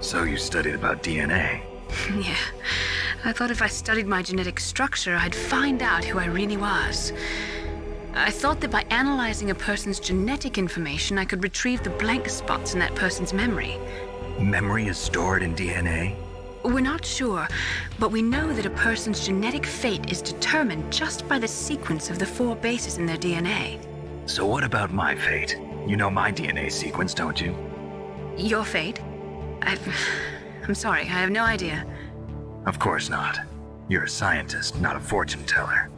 So you studied about DNA? Yeah. I thought if I studied my genetic structure, I'd find out who I really was. I thought that by analyzing a person's genetic information, I could retrieve the blank spots in that person's memory. Memory is stored in DNA? We're not sure, but we know that a person's genetic fate is determined just by the sequence of the 4 bases in their DNA. So what about my fate? You know my DNA sequence, don't you? Your fate? I'm sorry, I have no idea. Of course not. You're a scientist, not a fortune teller.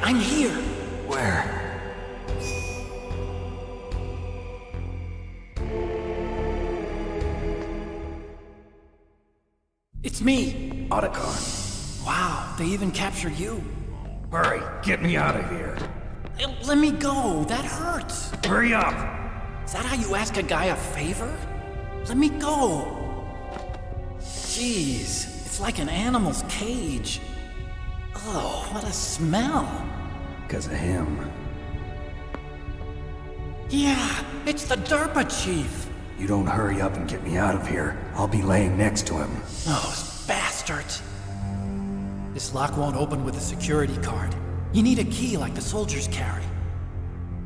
I'm here. Where? It's me, Otacon. Wow, they even captured you. Hurry, get me out of here. Let me go, that hurts. Hurry up! Is that how you ask a guy a favor? Let me go. Jeez, it's like an animal's cage. Oh, what a smell. Because of him. Yeah, it's the Derpa Chief. You don't hurry up and get me out of here, I'll be laying next to him. Those bastards. This lock won't open with a security card. You need a key like the soldiers carry.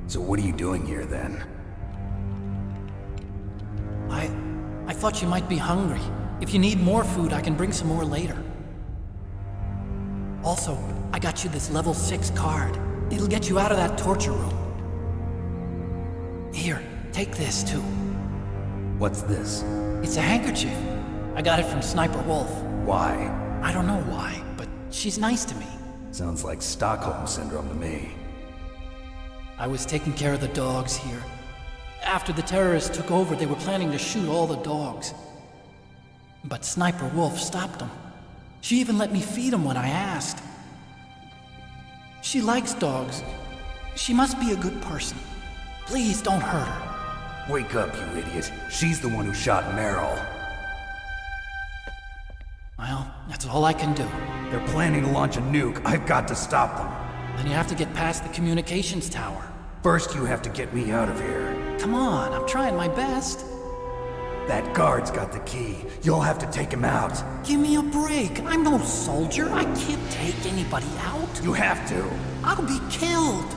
So what are you doing here then? I thought you might be hungry. If you need more food, I can bring some more later. Also, I got you this level 6 card. It'll get you out of that torture room. Here, take this too. What's this? It's a handkerchief. I got it from Sniper Wolf. Why? I don't know why, but she's nice to me. Sounds like Stockholm Syndrome to me. I was taking care of the dogs here. After the terrorists took over, they were planning to shoot all the dogs. But Sniper Wolf stopped them. She even let me feed them when I asked. She likes dogs. She must be a good person. Please don't hurt her. Wake up, you idiot. She's the one who shot Meryl. Well, that's all I can do. They're planning to launch a nuke. I've got to stop them. Then you have to get past the communications tower. First, you have to get me out of here. Come on, I'm trying my best. That guard's got the key. You'll have to take him out. Give me a break. I'm no soldier. I can't take anybody out. You have to. I'll be killed.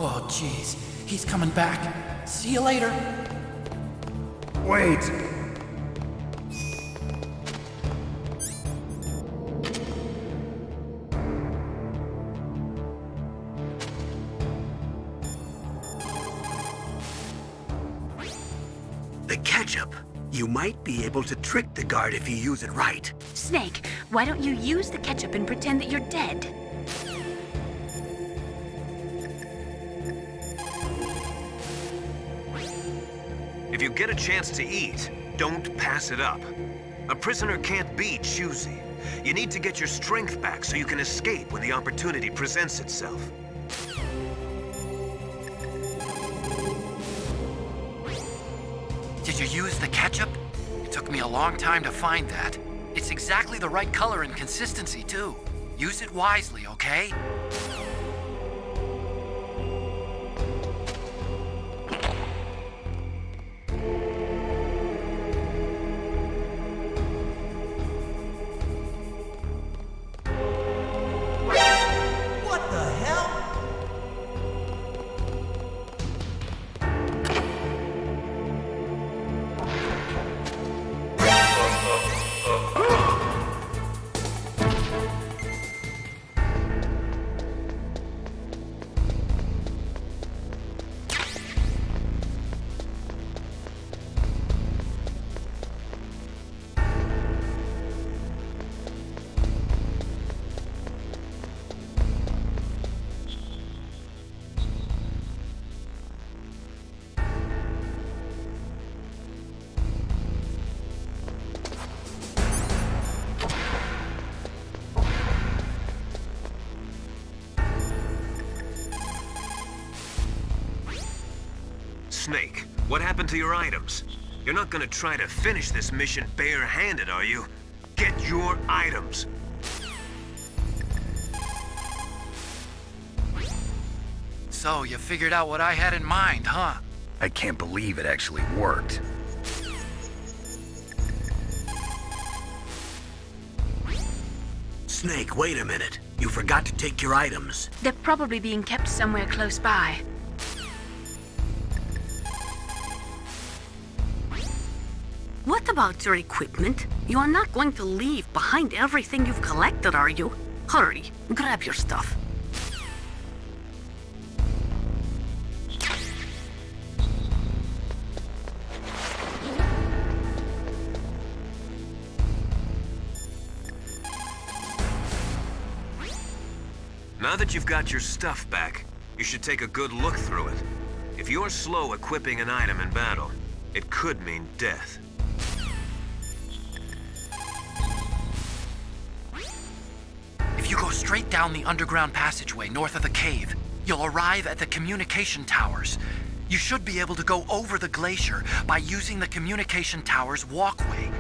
Oh, jeez. He's coming back. See you later. Wait! The ketchup. You might be able to trick the guard if you use it right. Snake, why don't you use the ketchup and pretend that you're dead? If you get a chance to eat, don't pass it up. A prisoner can't be choosy. You need to get your strength back so you can escape when the opportunity presents itself. Did you use the ketchup? It took me a long time to find that. It's exactly the right color and consistency, too. Use it wisely, okay? What the hell? Snake, what happened to your items? You're not gonna try to finish this mission bare-handed, are you? Get your items! So, you figured out what I had in mind, huh? I can't believe it actually worked. Snake, wait a minute. You forgot to take your items. They're probably being kept somewhere close by. What about your equipment? You are not going to leave behind everything you've collected, are you? Hurry, grab your stuff. Now that you've got your stuff back, you should take a good look through it. If you're slow equipping an item in battle, it could mean death. If you go straight down the underground passageway north of the cave, you'll arrive at the communication towers. You should be able to go over the glacier by using the communication towers walkway.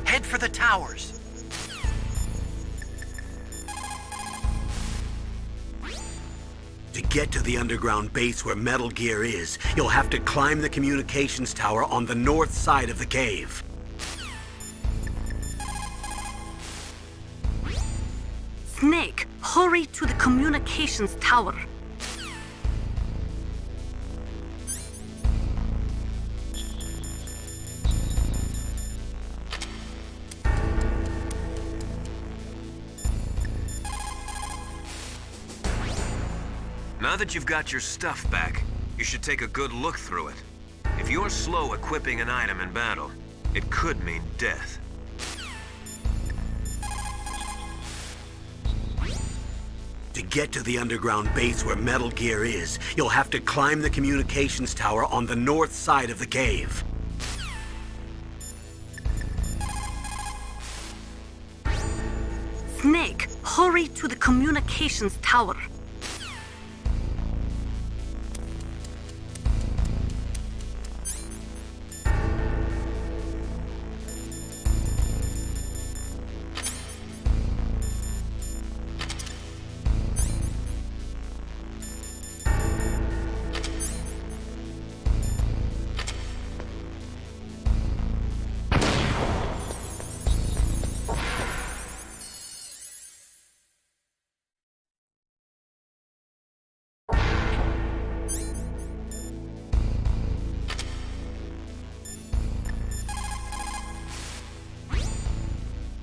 Head for the towers. To get to the underground base where Metal Gear is, you'll have to climb the communications tower on the north side of the cave. Snake, hurry to the communications tower. Now that you've got your stuff back, you should take a good look through it. If you're slow equipping an item in battle, it could mean death. To get to the underground base where Metal Gear is, you'll have to climb the communications tower on the north side of the cave. Snake, hurry to the communications tower.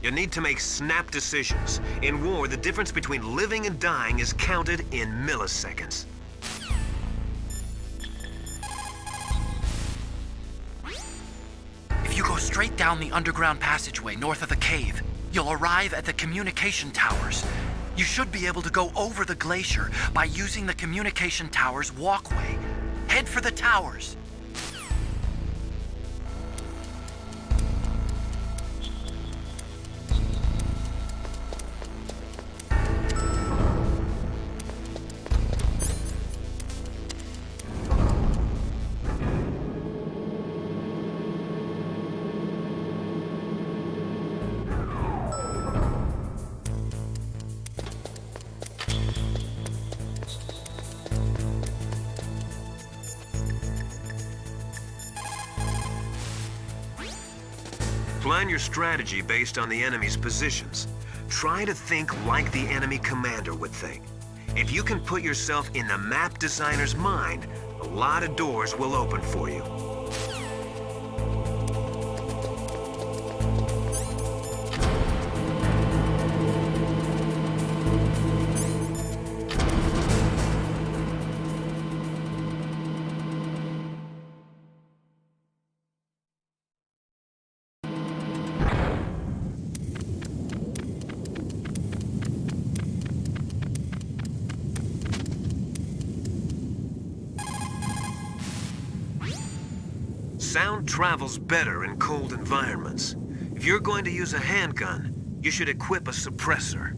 You need to make snap decisions. In war, the difference between living and dying is counted in milliseconds. If you go straight down the underground passageway north of the cave, you'll arrive at the communication towers. You should be able to go over the glacier by using the communication tower's walkway. Head for the towers. Plan your strategy based on the enemy's positions. Try to think like the enemy commander would think. If you can put yourself in the map designer's mind, a lot of doors will open for you. Sound travels better in cold environments. If you're going to use a handgun, you should equip a suppressor.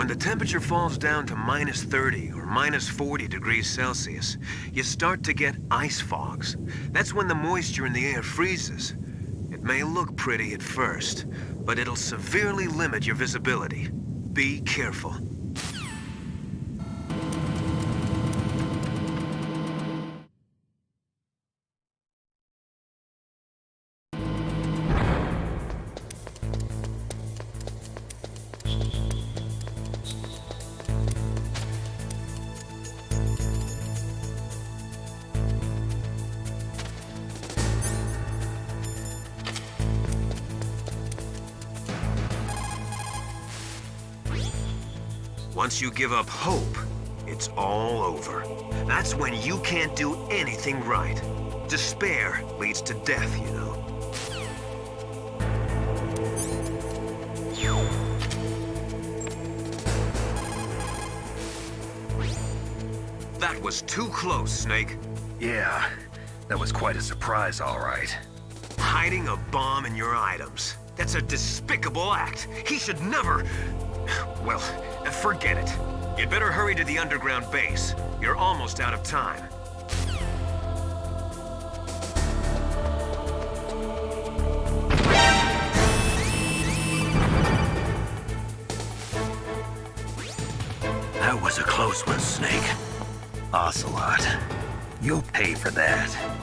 When the temperature falls down to minus 30 or minus 40 degrees Celsius, you start to get ice fogs. That's when the moisture in the air freezes. It may look pretty at first, but it'll severely limit your visibility. Be careful. Once you give up hope, it's all over. That's when you can't do anything right. Despair leads to death, you know. That was too close, Snake. Yeah, that was quite a surprise, all right. Hiding a bomb in your items. That's a despicable act. He should never... Well, forget it. You'd better hurry to the underground base. You're almost out of time. That was a close one, Snake. Ocelot, you'll pay for that.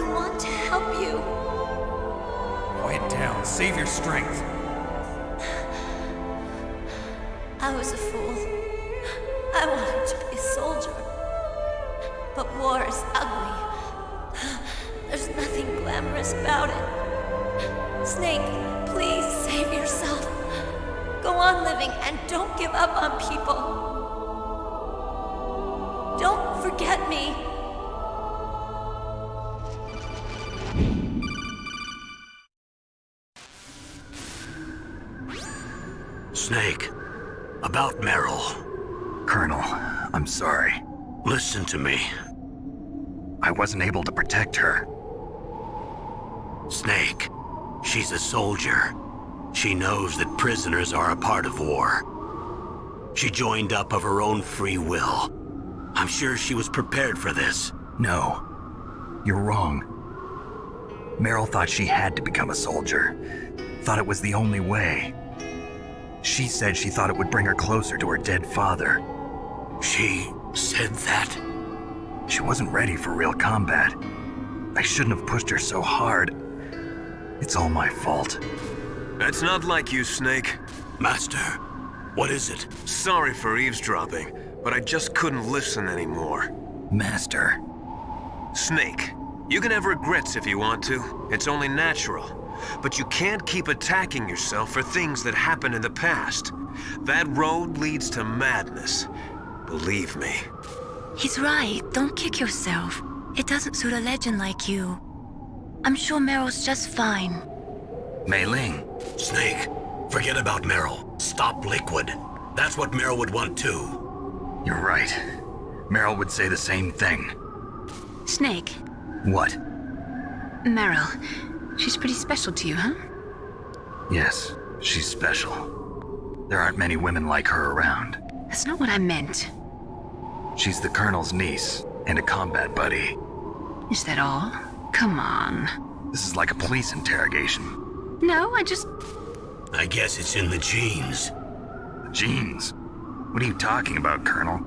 I want to help you. Quiet down. Save your strength. I was a fool. I wanted to be a soldier. But war is ugly. There's nothing glamorous about it. Snake, please save yourself. Go on living and don't give up on people. Don't forget me. Snake, about Meryl. Colonel, I'm sorry. Listen to me. I wasn't able to protect her. Snake, she's a soldier. She knows that prisoners are a part of war. She joined up of her own free will. I'm sure she was prepared for this. No, you're wrong. Meryl thought she had to become a soldier. Thought it was the only way. She said she thought it would bring her closer to her dead father. She said that? She wasn't ready for real combat. I shouldn't have pushed her so hard. It's all my fault. That's not like you, Snake. Master, what is it? Sorry for eavesdropping, but I just couldn't listen anymore. Master. Snake, you can have regrets if you want to. It's only natural. But you can't keep attacking yourself for things that happened in the past. That road leads to madness. Believe me. He's right. Don't kick yourself. It doesn't suit a legend like you. I'm sure Meryl's just fine. Mei Ling. Snake, forget about Meryl. Stop Liquid. That's what Meryl would want too. You're right. Meryl would say the same thing. Snake. What? Meryl. She's pretty special to you, huh? Yes, she's special. There aren't many women like her around. That's not what I meant. She's the Colonel's niece and a combat buddy. Is that all? Come on. This is like a police interrogation. No, I guess it's in the genes. Genes? What are you talking about, Colonel?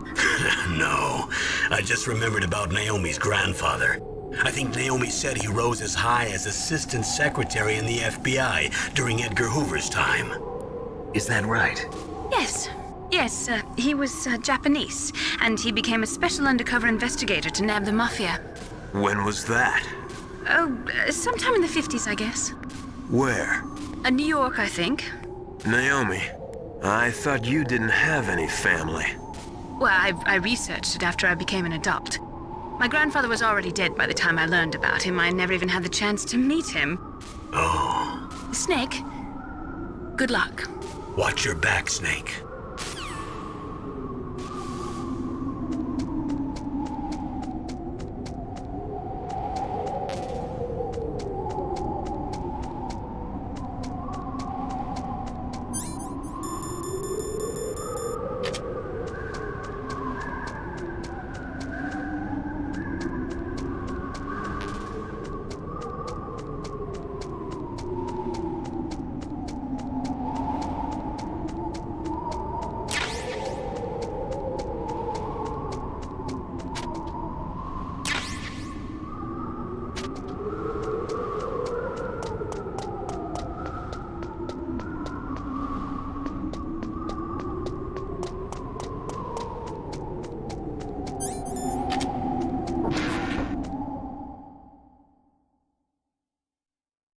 No, I just remembered about Naomi's grandfather. I think Naomi said he rose as high as assistant secretary in the FBI during Edgar Hoover's time. Is that right? Yes. Yes, he was Japanese, and he became a special undercover investigator to nab the mafia. When was that? Oh, sometime in the 50s, I guess. Where? New York, I think. Naomi, I thought you didn't have any family. Well, I researched it after I became an adult. My grandfather was already dead by the time I learned about him. I never even had the chance to meet him. Oh. Snake, good luck. Watch your back, Snake.